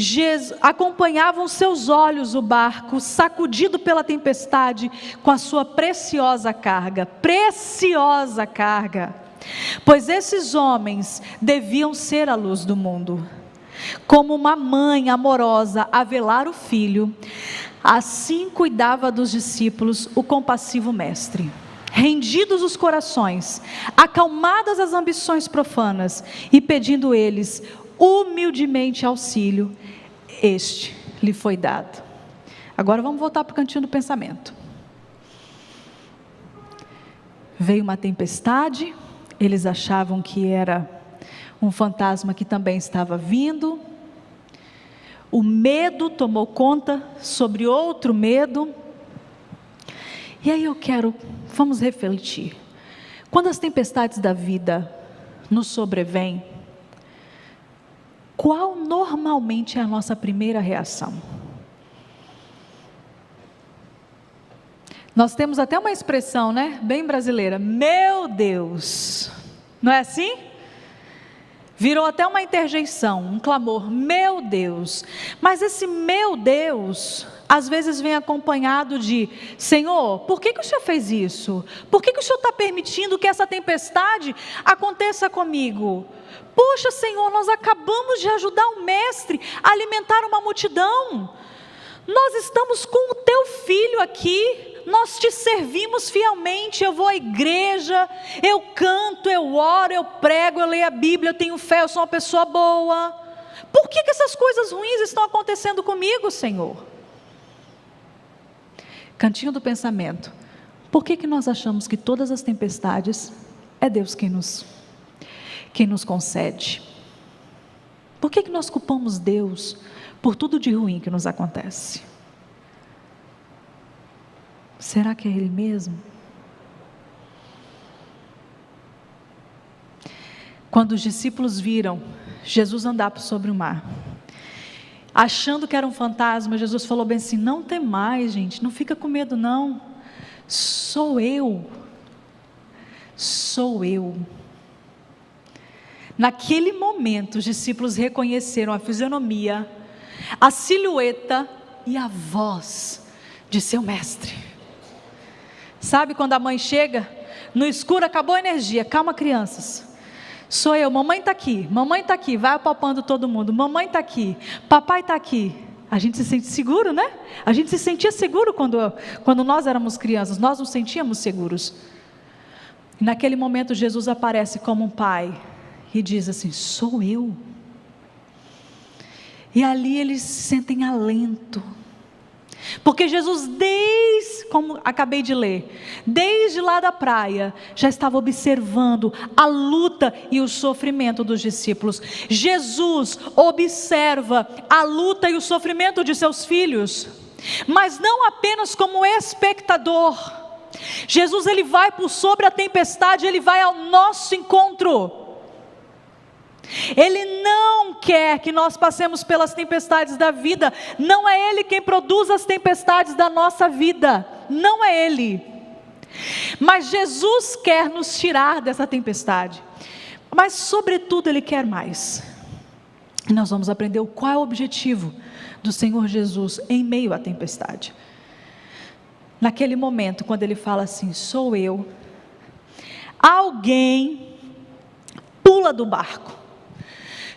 acompanhavam seus olhos o barco, sacudido pela tempestade, com a sua preciosa carga. Preciosa carga. Pois esses homens deviam ser a luz do mundo. Como uma mãe amorosa a velar o filho, assim cuidava dos discípulos o compassivo mestre. Rendidos os corações, acalmadas as ambições profanas, e pedindo eles humildemente auxílio, este lhe foi dado. Agora vamos voltar para o cantinho do pensamento. Veio uma tempestade, eles achavam que era um fantasma que também estava vindo. O medo tomou conta sobre outro medo. E aí vamos refletir. Quando as tempestades da vida nos sobrevêm, qual normalmente é a nossa primeira reação? Nós temos até uma expressão, né, bem brasileira, meu Deus, não é assim? Virou até uma interjeição, um clamor, meu Deus. Mas esse meu Deus, às vezes vem acompanhado de, Senhor, por que o Senhor fez isso? Por que o Senhor está permitindo que essa tempestade aconteça comigo? Poxa, Senhor, nós acabamos de ajudar um mestre a alimentar uma multidão. Nós estamos com o teu filho aqui. Nós te servimos fielmente, eu vou à igreja, eu canto, eu oro, eu prego, eu leio a Bíblia, eu tenho fé, eu sou uma pessoa boa. Por que essas coisas ruins estão acontecendo comigo, Senhor? Cantinho do pensamento. Por que nós achamos que todas as tempestades é Deus quem nos concede? Por que nós culpamos Deus por tudo de ruim que nos acontece? Será que é Ele mesmo? Quando os discípulos viram Jesus andar sobre o mar, achando que era um fantasma, Jesus falou bem assim, não tem mais, gente, não fica com medo não, sou eu. Naquele momento os discípulos reconheceram a fisionomia, a silhueta e a voz de seu mestre. Sabe quando a mãe chega, no escuro acabou a energia, calma crianças, sou eu, mamãe está aqui, vai apalpando todo mundo, mamãe está aqui, papai está aqui. A gente se sente seguro, né? A gente se sentia seguro quando nós éramos crianças, nós nos sentíamos seguros. E naquele momento Jesus aparece como um pai e diz assim, sou eu. E ali eles sentem alento. Porque Jesus, como acabei de ler, desde lá da praia, já estava observando a luta e o sofrimento dos discípulos. Jesus observa a luta e o sofrimento de seus filhos, mas não apenas como espectador. Jesus, ele vai por sobre a tempestade, ele vai ao nosso encontro. Ele não quer que nós passemos pelas tempestades da vida. Não é Ele quem produz as tempestades da nossa vida, não é Ele. Mas Jesus quer nos tirar dessa tempestade. Mas sobretudo Ele quer mais. E nós vamos aprender qual é o objetivo do Senhor Jesus em meio à tempestade. Naquele momento, quando Ele fala assim, sou eu, alguém pula do barco.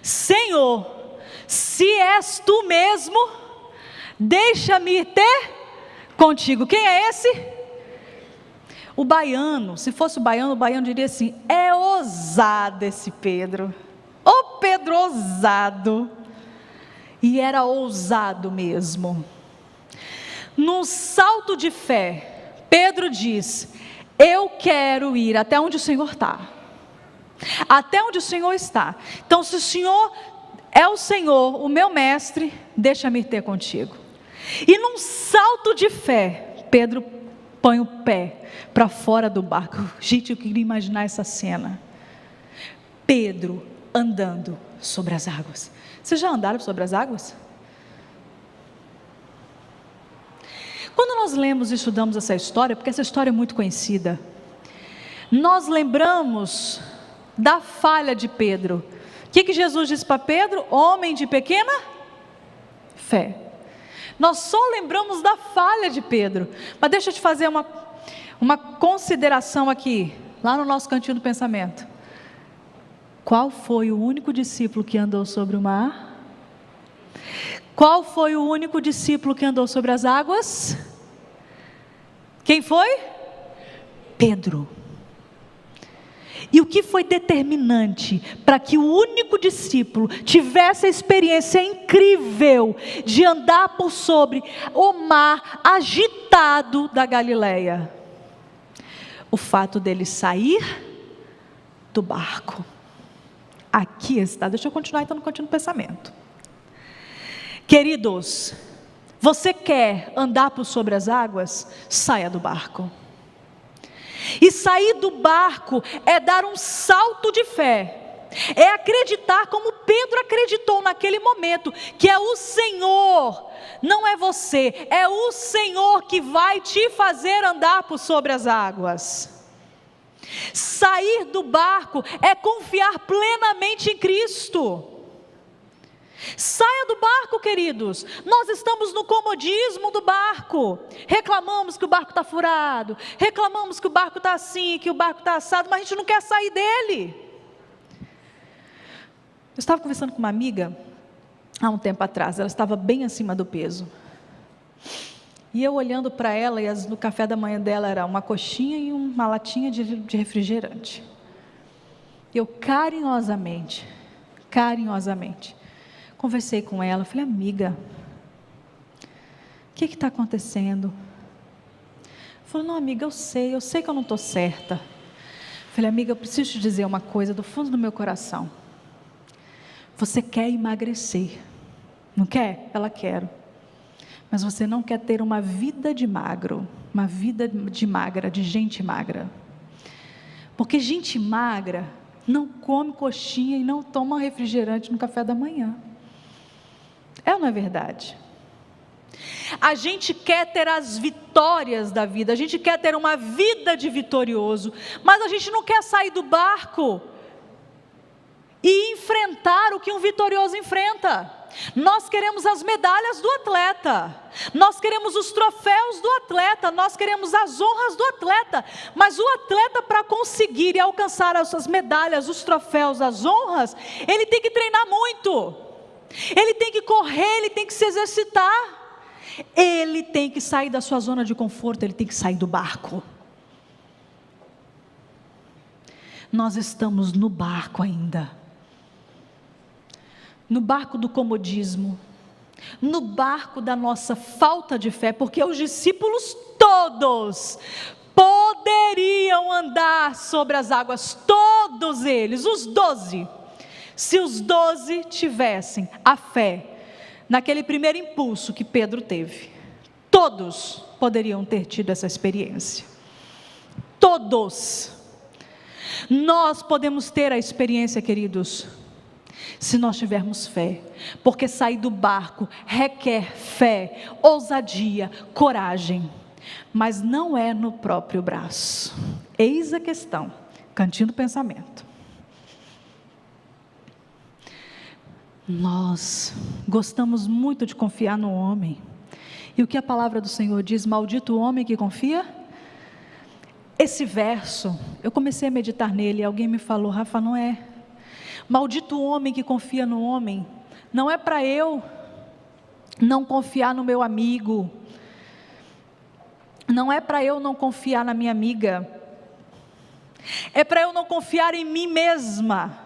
Senhor, se és tu mesmo, deixa-me ter contigo. Quem é esse? O baiano. Se fosse o baiano diria assim, é ousado esse Pedro. Ô Pedro ousado. E era ousado mesmo. Num salto de fé, Pedro diz, eu quero ir até onde o Senhor está. Até onde o Senhor está. Então se o Senhor é o Senhor, o meu mestre, deixa-me ter contigo. E num salto de fé, Pedro põe o pé para fora do barco. Gente, eu queria imaginar essa cena. Pedro andando sobre as águas. Vocês já andaram sobre as águas? Quando nós lemos e estudamos essa história, porque essa história é muito conhecida, nós lembramos da falha de Pedro. O que Jesus disse para Pedro? Homem de pequena fé. Nós só lembramos da falha de Pedro. Mas deixa eu te fazer uma consideração aqui, lá no nosso cantinho do pensamento. Qual foi o único discípulo que andou sobre o mar? Qual foi o único discípulo que andou sobre as águas? Quem foi? Pedro. E o que foi determinante para que o único discípulo tivesse a experiência incrível de andar por sobre o mar agitado da Galileia? o fato dele sair do barco. Aqui está, deixa eu continuar então no continuo pensamento. Queridos, você quer andar por sobre as águas? Saia do barco. E sair do barco é dar um salto de fé. É acreditar como Pedro acreditou naquele momento, que é o Senhor, não é você, é o Senhor que vai te fazer andar por sobre as águas. Sair do barco é confiar plenamente em Cristo. Saia do barco, queridos. Nós estamos no comodismo do barco. Reclamamos que o barco está furado, reclamamos que o barco está assim, que o barco está assado, mas a gente não quer sair dele. Eu estava conversando com uma amiga há um tempo atrás, ela estava bem acima do peso. E eu olhando para ela, e no café da manhã dela era uma coxinha e uma latinha de refrigerante. Eu carinhosamente, conversei com ela, falei, amiga, o que está acontecendo? Ela falou, não amiga, eu sei que eu não estou certa. Falei, amiga, eu preciso te dizer uma coisa do fundo do meu coração. Você quer emagrecer, não quer? Ela quer. Mas você não quer ter uma vida de magro, uma vida de magra, de gente magra. Porque gente magra não come coxinha e não toma refrigerante no café da manhã. É ou não é verdade? A gente quer ter as vitórias da vida, a gente quer ter uma vida de vitorioso, mas a gente não quer sair do barco e enfrentar o que um vitorioso enfrenta. Nós queremos as medalhas do atleta, nós queremos os troféus do atleta, nós queremos as honras do atleta, mas o atleta, para conseguir e alcançar as suas medalhas, os troféus, as honras, ele tem que treinar muito, ele tem que correr, ele tem que se exercitar, ele tem que sair da sua zona de conforto, ele tem que sair do barco. Nós estamos no barco ainda, no barco do comodismo, no barco da nossa falta de fé, porque os discípulos todos poderiam andar sobre as águas, todos eles, os 12, se os 12 tivessem a fé, naquele primeiro impulso que Pedro teve, todos poderiam ter tido essa experiência, todos. Nós podemos ter a experiência, queridos, se nós tivermos fé, porque sair do barco requer fé, ousadia, coragem, mas não é no próprio braço. Eis a questão, cantinho do pensamento. Nós gostamos muito de confiar no homem, e o que a palavra do Senhor diz, maldito o homem que confia? Esse verso, eu comecei a meditar nele, e alguém me falou, Rafa, não é, maldito o homem que confia no homem, não é para eu não confiar no meu amigo, não é para eu não confiar na minha amiga, é para eu não confiar em mim mesma,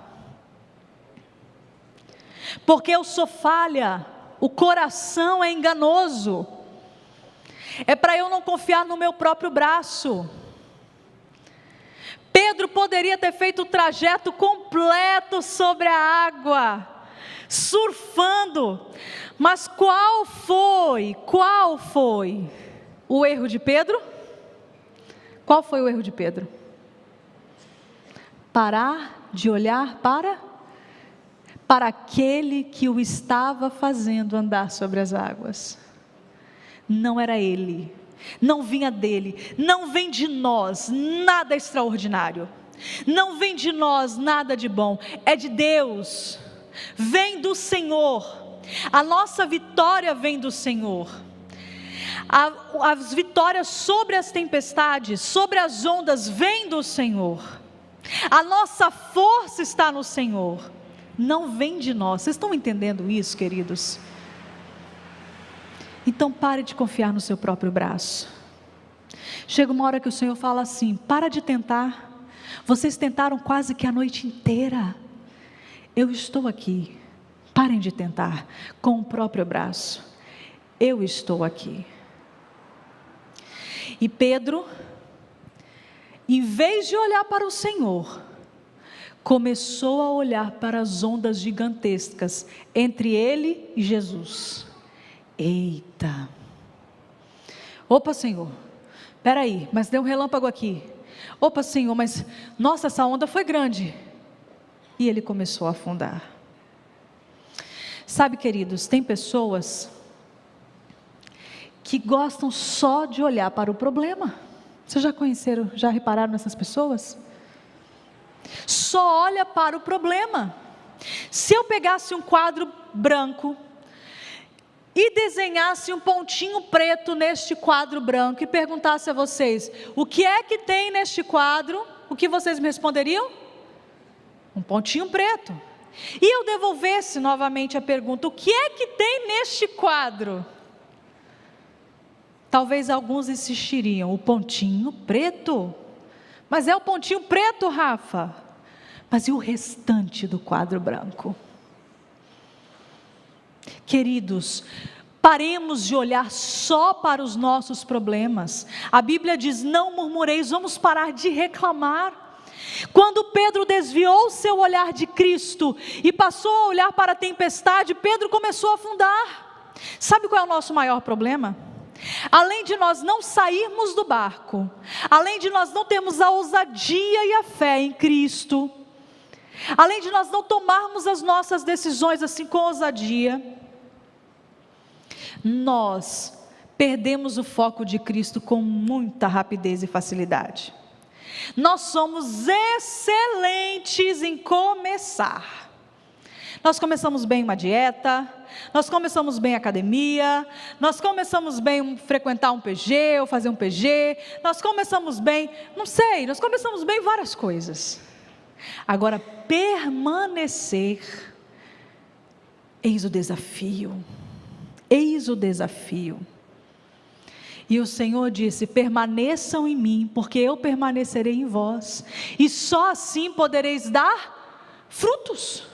porque eu sou falha, o coração é enganoso, é para eu não confiar no meu próprio braço. Pedro poderia ter feito o trajeto completo sobre a água, surfando, mas qual foi o erro de Pedro? Qual foi o erro de Pedro? Parar de olhar para aquele que o estava fazendo andar sobre as águas. Não era ele, não vinha dele, não vem de nós nada extraordinário, não vem de nós nada de bom, é de Deus, vem do Senhor, a nossa vitória vem do Senhor, as vitórias sobre as tempestades, sobre as ondas, vem do Senhor, a nossa força está no Senhor, não vem de nós. Vocês estão entendendo isso, queridos? Então pare de confiar no seu próprio braço. Chega uma hora que o Senhor fala assim, para de tentar, vocês tentaram quase que a noite inteira, eu estou aqui, parem de tentar com o próprio braço, eu estou aqui. E Pedro, em vez de olhar para o Senhor, começou a olhar para as ondas gigantescas entre ele e Jesus. Eita! Opa, Senhor, espera aí, mas deu um relâmpago aqui. Opa, Senhor, mas nossa, essa onda foi grande. E ele começou a afundar. Sabe, queridos, tem pessoas que gostam só de olhar para o problema. Vocês já conheceram, já repararam nessas pessoas? Só olha para o problema. Se eu pegasse um quadro branco e desenhasse um pontinho preto neste quadro branco e perguntasse a vocês, o que é que tem neste quadro? O que vocês me responderiam? Um pontinho preto. E eu devolvesse novamente a pergunta, o que é que tem neste quadro? Talvez alguns insistiriam, o pontinho preto. Mas é o pontinho preto, Rafa. Mas e o restante do quadro branco? Queridos, paremos de olhar só para os nossos problemas. A Bíblia diz, não murmureis, vamos parar de reclamar. Quando Pedro desviou seu olhar de Cristo e passou a olhar para a tempestade, Pedro começou a afundar. Sabe qual é o nosso maior problema? Além de nós não sairmos do barco, além de nós não termos a ousadia e a fé em Cristo, além de nós não tomarmos as nossas decisões assim com ousadia, nós perdemos o foco de Cristo com muita rapidez e facilidade. Nós somos excelentes em começar. Nós começamos bem uma dieta, nós começamos bem a academia, nós começamos bem frequentar um PG ou fazer um PG, nós começamos bem, não sei, nós começamos bem várias coisas. Agora, permanecer, eis o desafio, eis o desafio. E o Senhor disse, permaneçam em mim, porque eu permanecerei em vós, e só assim podereis dar frutos.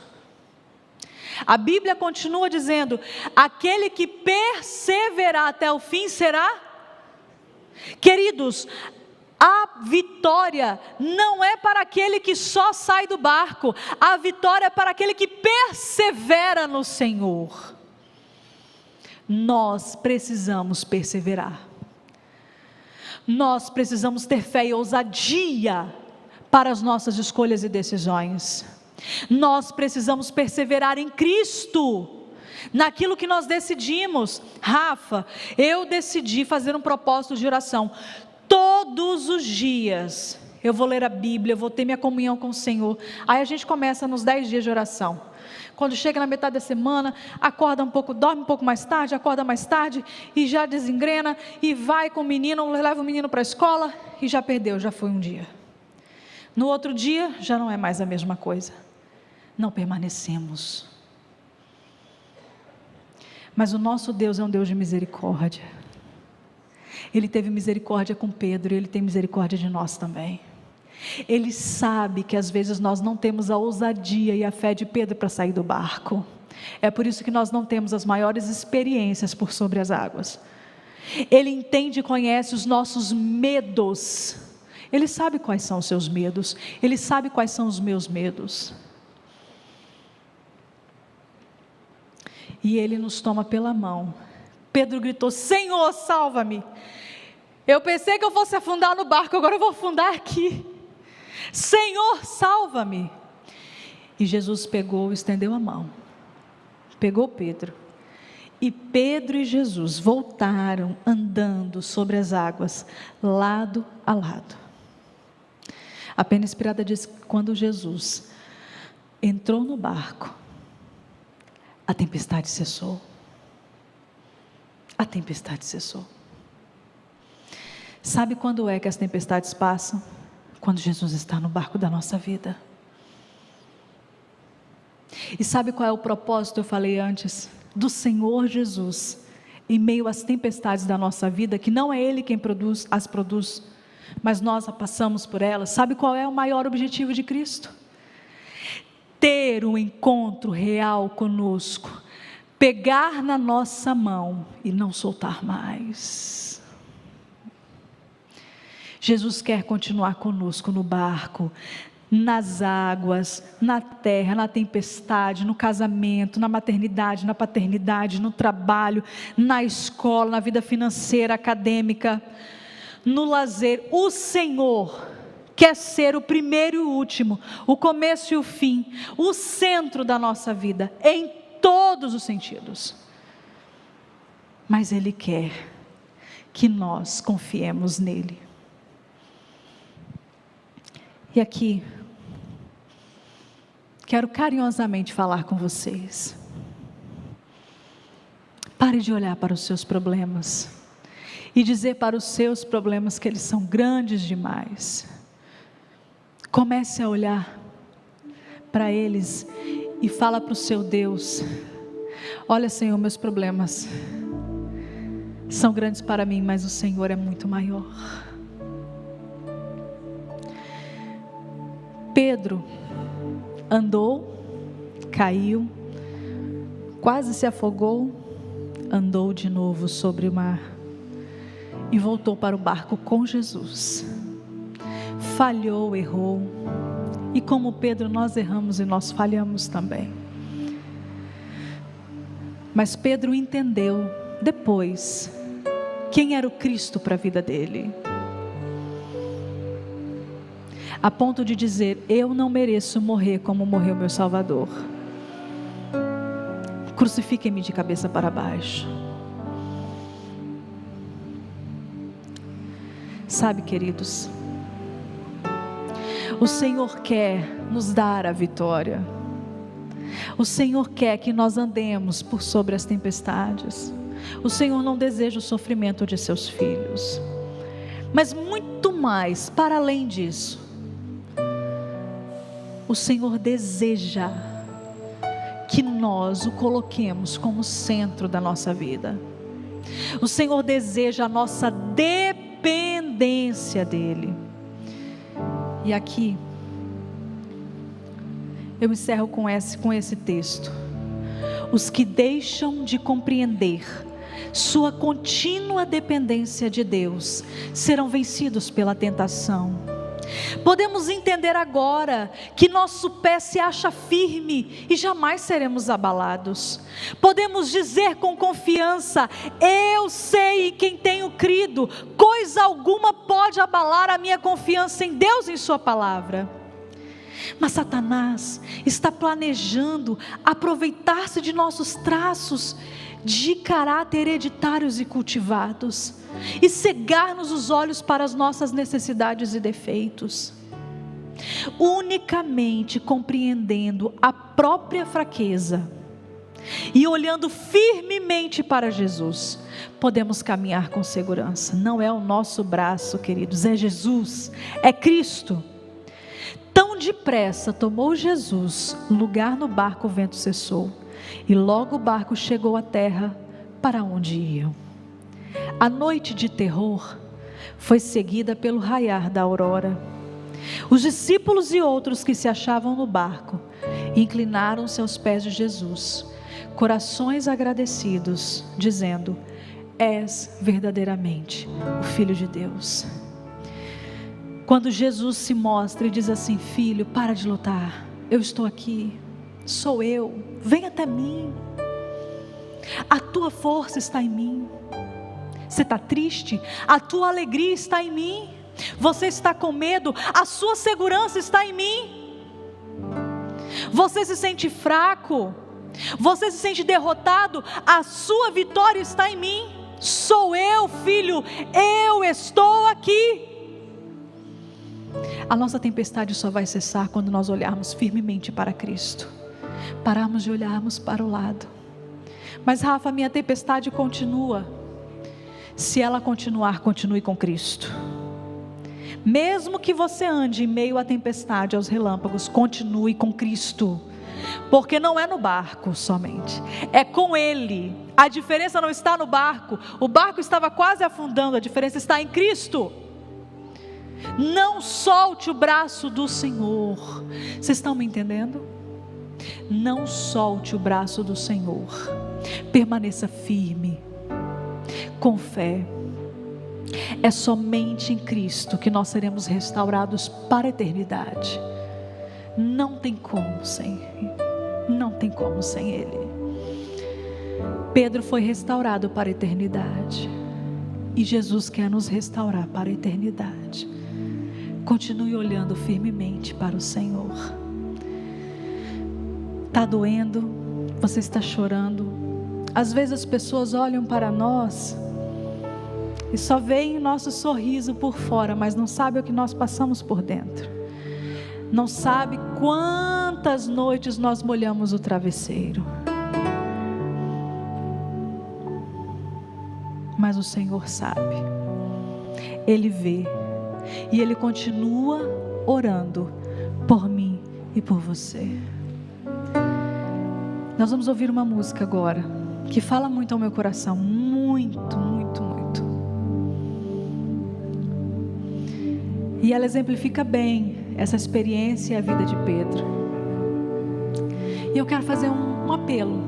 A Bíblia continua dizendo, aquele que perseverar até o fim será, queridos, a vitória não é para aquele que só sai do barco, a vitória é para aquele que persevera no Senhor. Nós precisamos perseverar, nós precisamos ter fé e ousadia para as nossas escolhas e decisões. Nós precisamos perseverar em Cristo, naquilo que nós decidimos. Rafa, eu decidi fazer um propósito de oração, todos os dias, eu vou ler a Bíblia, eu vou ter minha comunhão com o Senhor. Aí a gente começa nos 10 dias de oração, quando chega na metade da semana, acorda um pouco, dorme um pouco mais tarde, acorda mais tarde, e já desengrena, e vai com o menino, leva o menino para a escola, e já perdeu, já foi um dia. No outro dia, já não é mais a mesma coisa. Não permanecemos. Mas o nosso Deus é um Deus de misericórdia. Ele teve misericórdia com Pedro e Ele tem misericórdia de nós também. Ele sabe que às vezes nós não temos a ousadia e a fé de Pedro para sair do barco. É por isso que nós não temos as maiores experiências por sobre as águas. Ele entende e conhece os nossos medos. Ele sabe quais são os seus medos. Ele sabe quais são os meus medos. E Ele nos toma pela mão. Pedro gritou, Senhor, salva-me. Eu pensei que eu fosse afundar no barco, agora eu vou afundar aqui. Senhor, salva-me. E Jesus pegou, estendeu a mão. Pegou Pedro. E Pedro e Jesus voltaram andando sobre as águas, lado a lado. A Pena Inspirada diz que quando Jesus entrou no barco, a tempestade cessou. A tempestade cessou. Sabe quando é que as tempestades passam? Quando Jesus está no barco da nossa vida. E sabe qual é o propósito, eu falei antes, do Senhor Jesus, em meio às tempestades da nossa vida, que não é Ele quem as produz, mas nós passamos por elas. Sabe qual é o maior objetivo de Cristo? Ter um encontro real conosco, pegar na nossa mão e não soltar mais. Jesus quer continuar conosco no barco, nas águas, na terra, na tempestade, no casamento, na maternidade, na paternidade, no trabalho, na escola, na vida financeira, acadêmica, no lazer. O Senhor quer ser o primeiro e o último, o começo e o fim, o centro da nossa vida, em todos os sentidos. Mas Ele quer que nós confiemos nele. E aqui, quero carinhosamente falar com vocês. Pare de olhar para os seus problemas e dizer para os seus problemas que eles são grandes demais. Comece a olhar para eles e fala para o seu Deus: olha, Senhor, meus problemas são grandes para mim, mas o Senhor é muito maior. Pedro andou, caiu, quase se afogou, andou de novo sobre o mar e voltou para o barco com Jesus. Falhou, errou, e como Pedro nós erramos e nós falhamos também. Mas Pedro entendeu depois quem era o Cristo para a vida dele, a ponto de dizer: eu não mereço morrer como morreu meu Salvador, crucifiquem-me de cabeça para baixo. Sabe, queridos, o Senhor quer nos dar a vitória. O Senhor quer que nós andemos por sobre as tempestades. O Senhor não deseja o sofrimento de seus filhos. Mas muito mais, para além disso, o Senhor deseja que nós o coloquemos como centro da nossa vida. O Senhor deseja a nossa dependência dEle. E aqui, eu encerro com esse texto. Os que deixam de compreender sua contínua dependência de Deus serão vencidos pela tentação. Podemos entender agora que nosso pé se acha firme e jamais seremos abalados. Podemos dizer com confiança: eu sei em quem tenho crido, coisa alguma pode abalar a minha confiança em Deus e em sua palavra. Mas Satanás está planejando aproveitar-se de nossos traços de caráter hereditários e cultivados, e cegar-nos os olhos para as nossas necessidades e defeitos. Unicamente compreendendo a própria fraqueza e olhando firmemente para Jesus, podemos caminhar com segurança. Não é o nosso braço, queridos, é Jesus, é Cristo. Tão depressa tomou Jesus lugar no barco, o vento cessou, e logo o barco chegou à terra para onde iam. A noite de terror foi seguida pelo raiar da aurora. Os discípulos e outros que se achavam no barco inclinaram-se aos pés de Jesus, corações agradecidos, dizendo: és verdadeiramente o Filho de Deus. Quando Jesus se mostra e diz assim: filho, para de lutar, eu estou aqui, sou eu, vem até mim, a tua força está em mim. Você está triste? A tua alegria está em mim. Você está com medo? A sua segurança está em mim. Você se sente fraco? Você se sente derrotado? A sua vitória está em mim. Sou eu, filho, eu estou aqui. A nossa tempestade só vai cessar quando nós olharmos firmemente para Cristo, pararmos de olharmos para o lado. Mas Rafa, minha tempestade continua. Se ela continuar, continue com Cristo. Mesmo que você ande em meio à tempestade, aos relâmpagos, continue com Cristo. Porque não é no barco somente, é com Ele. A diferença não está no barco. O barco estava quase afundando, a diferença está em Cristo. Não solte o braço do Senhor. Vocês estão me entendendo? Não solte o braço do Senhor. Permaneça firme, com fé. É somente em Cristo que nós seremos restaurados para a eternidade. Não tem como sem Ele. Pedro foi restaurado para a eternidade. E Jesus quer nos restaurar para a eternidade. Continue olhando firmemente para o Senhor. Está doendo? Você está chorando? Às vezes as pessoas olham para nós e só veem o nosso sorriso por fora, mas não sabem o que nós passamos por dentro. Não sabe quantas noites nós molhamos o travesseiro. Mas o Senhor sabe. Ele vê. E Ele continua orando por mim e por você. Nós vamos ouvir uma música agora que fala muito ao meu coração. Muito, muito, muito. E ela exemplifica bem essa experiência e a vida de Pedro. E eu quero fazer um apelo.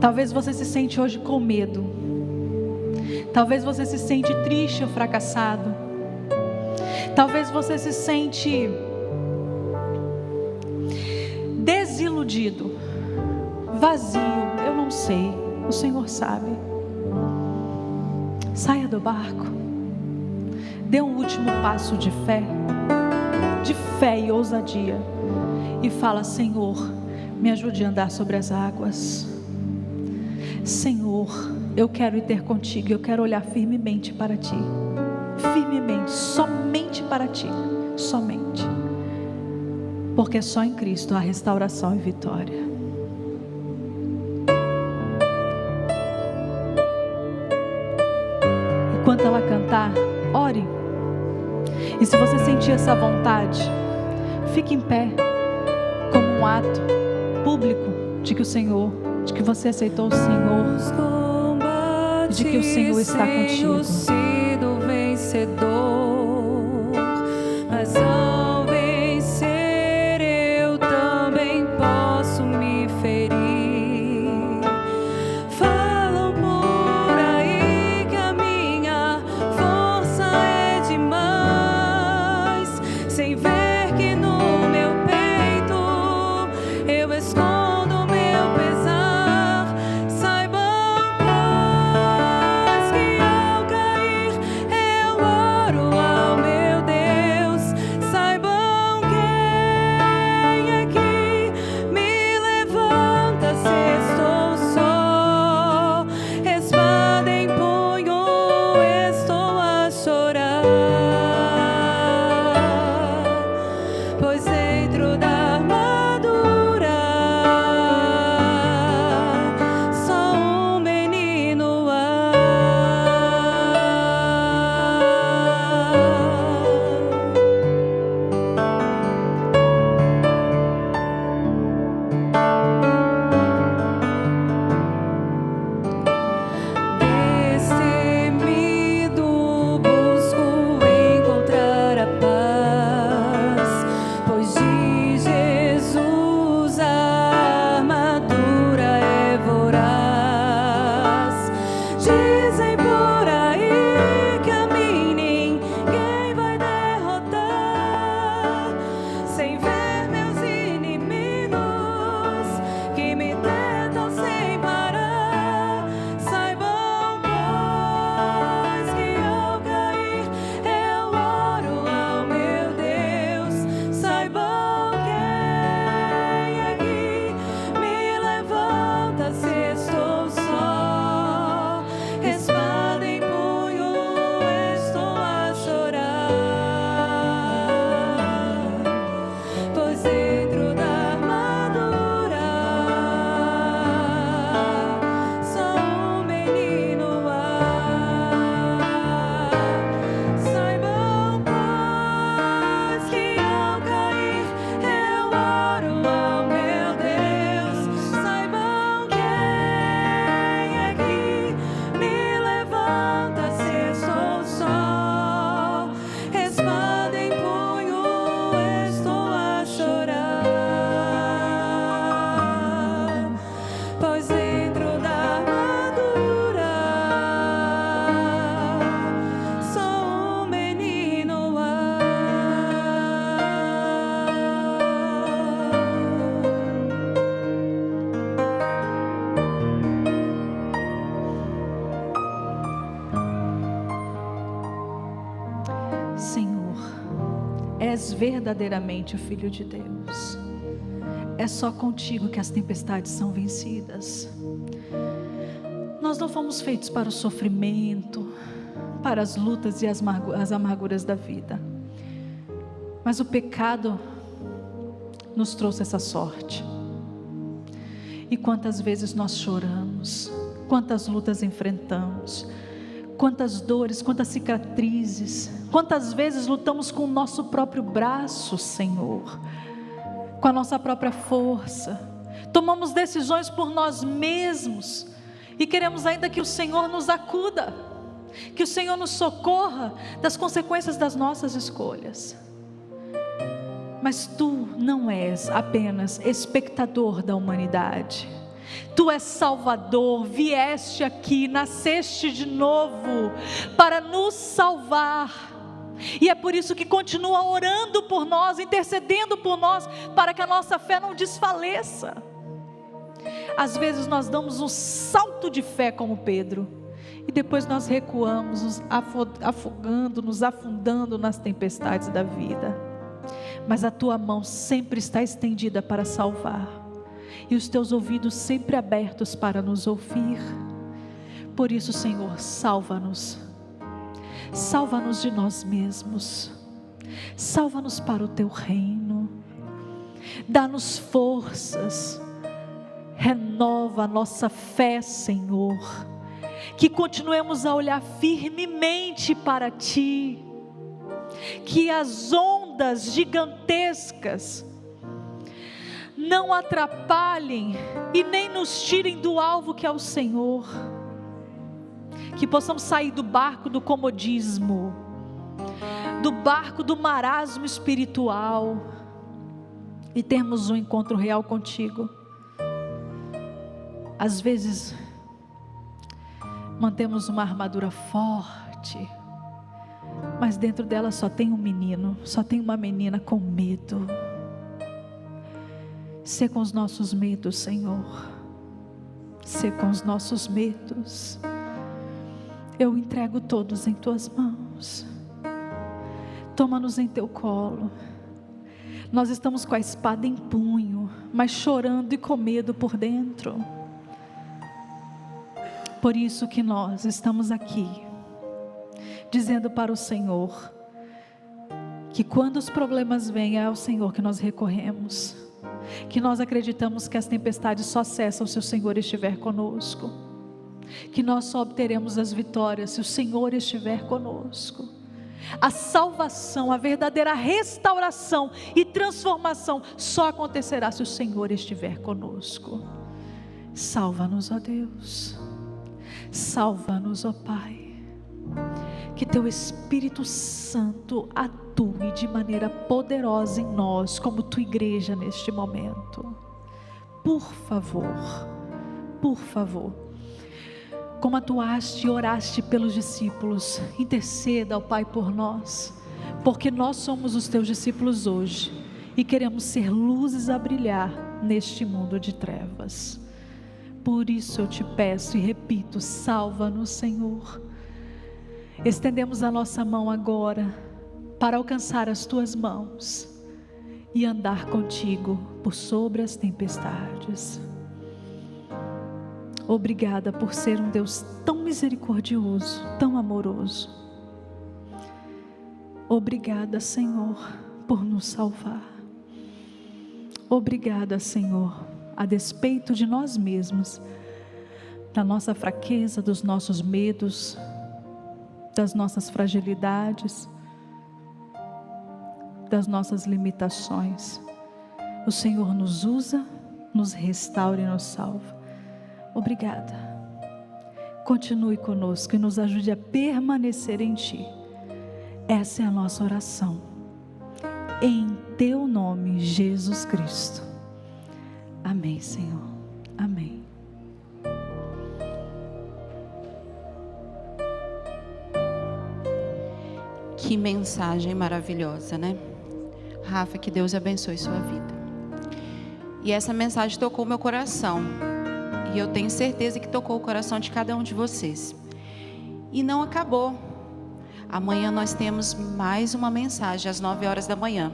Talvez você se sente hoje com medo. Talvez você se sente triste ou fracassado. Talvez você se sente desiludido, vazio. Eu não sei, o Senhor sabe. Saia do barco. Dê um último passo de fé e ousadia. E fala: Senhor, me ajude a andar sobre as águas. Senhor, eu quero ir ter contigo, eu quero olhar firmemente para ti. Firmemente, somente para ti, somente. Porque só em Cristo há restauração e vitória. Enquanto ela cantar, ore. E se você sentir essa vontade, fique em pé, como um ato público de que você aceitou o Senhor, de que o Senhor está contigo. Sido vencedor, mas ao vencer eu também posso me ferir. Falam por aí que a minha força é demais, sem ver que no meu peito eu escondo meu pesar. Saibam, pois, que ao cair eu oro és verdadeiramente o Filho de Deus. É só contigo que as tempestades são vencidas. Nós não fomos feitos para o sofrimento, para as lutas e as amarguras da vida. Mas o pecado nos trouxe essa sorte. E quantas vezes nós choramos, quantas lutas enfrentamos, quantas dores, quantas cicatrizes, quantas vezes lutamos com o nosso próprio braço, Senhor, com a nossa própria força, tomamos decisões por nós mesmos e queremos ainda que o Senhor nos acuda, que o Senhor nos socorra das consequências das nossas escolhas. Mas Tu não és apenas espectador da humanidade. Tu és Salvador, vieste aqui, nasceste de novo para nos salvar. E é por isso que continua orando por nós, intercedendo por nós, para que a nossa fé não desfaleça. Às vezes nós damos um salto de fé como Pedro, e depois nós recuamos, nos afogando, nos afundando nas tempestades da vida. Mas a Tua mão sempre está estendida para salvar, e os Teus ouvidos sempre abertos para nos ouvir. Por isso, Senhor, salva-nos. Salva-nos de nós mesmos. Salva-nos para o Teu reino. Dá-nos forças. Renova a nossa fé, Senhor. Que continuemos a olhar firmemente para Ti. Que as ondas gigantescas não atrapalhem e nem nos tirem do alvo que é o Senhor. Que possamos sair do barco do comodismo, do barco do marasmo espiritual, e termos um encontro real contigo. Às vezes mantemos uma armadura forte, mas dentro dela só tem um menino, só tem uma menina com medo. Sê com os nossos medos, Senhor. Sê com os nossos medos. Eu entrego todos em Tuas mãos. Toma-nos em Teu colo. Nós estamos com a espada em punho, mas chorando e com medo por dentro. Por isso que nós estamos aqui, dizendo para o Senhor, que quando os problemas vêm, é ao Senhor que nós recorremos, que nós acreditamos que as tempestades só cessam se o Senhor estiver conosco, que nós só obteremos as vitórias se o Senhor estiver conosco. A salvação, a verdadeira restauração e transformação só acontecerá se o Senhor estiver conosco. Salva-nos, ó Deus. Salva-nos, ó Pai. Que Teu Espírito Santo atue de maneira poderosa em nós, como Tua igreja neste momento. Por favor, por favor. Como atuaste e oraste pelos discípulos, interceda ao Pai por nós, porque nós somos os Teus discípulos hoje e queremos ser luzes a brilhar neste mundo de trevas. Por isso eu Te peço e repito, salva-nos, Senhor. Estendemos a nossa mão agora para alcançar as Tuas mãos e andar contigo por sobre as tempestades. Obrigada por ser um Deus tão misericordioso, tão amoroso. Obrigada, Senhor, por nos salvar. Obrigada, Senhor, a despeito de nós mesmos, da nossa fraqueza, dos nossos medos, das nossas fragilidades, das nossas limitações. O Senhor nos usa, nos restaura e nos salva. Obrigada. Continue conosco e nos ajude a permanecer em Ti. Essa é a nossa oração. Em Teu nome, Jesus Cristo. Amém, Senhor. Amém. Que mensagem maravilhosa, né? Rafa, que Deus abençoe sua vida. E essa mensagem tocou meu coração. E eu tenho certeza que tocou o coração de cada um de vocês. E não acabou. Amanhã nós temos mais uma mensagem às 9 horas da manhã.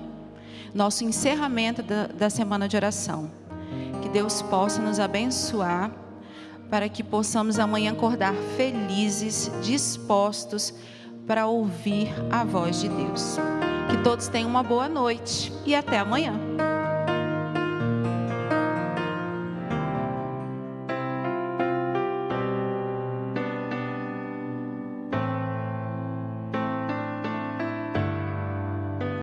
Nosso encerramento da semana de oração. Que Deus possa nos abençoar para que possamos amanhã acordar felizes, dispostos para ouvir a voz de Deus. Que todos tenham uma boa noite e até amanhã.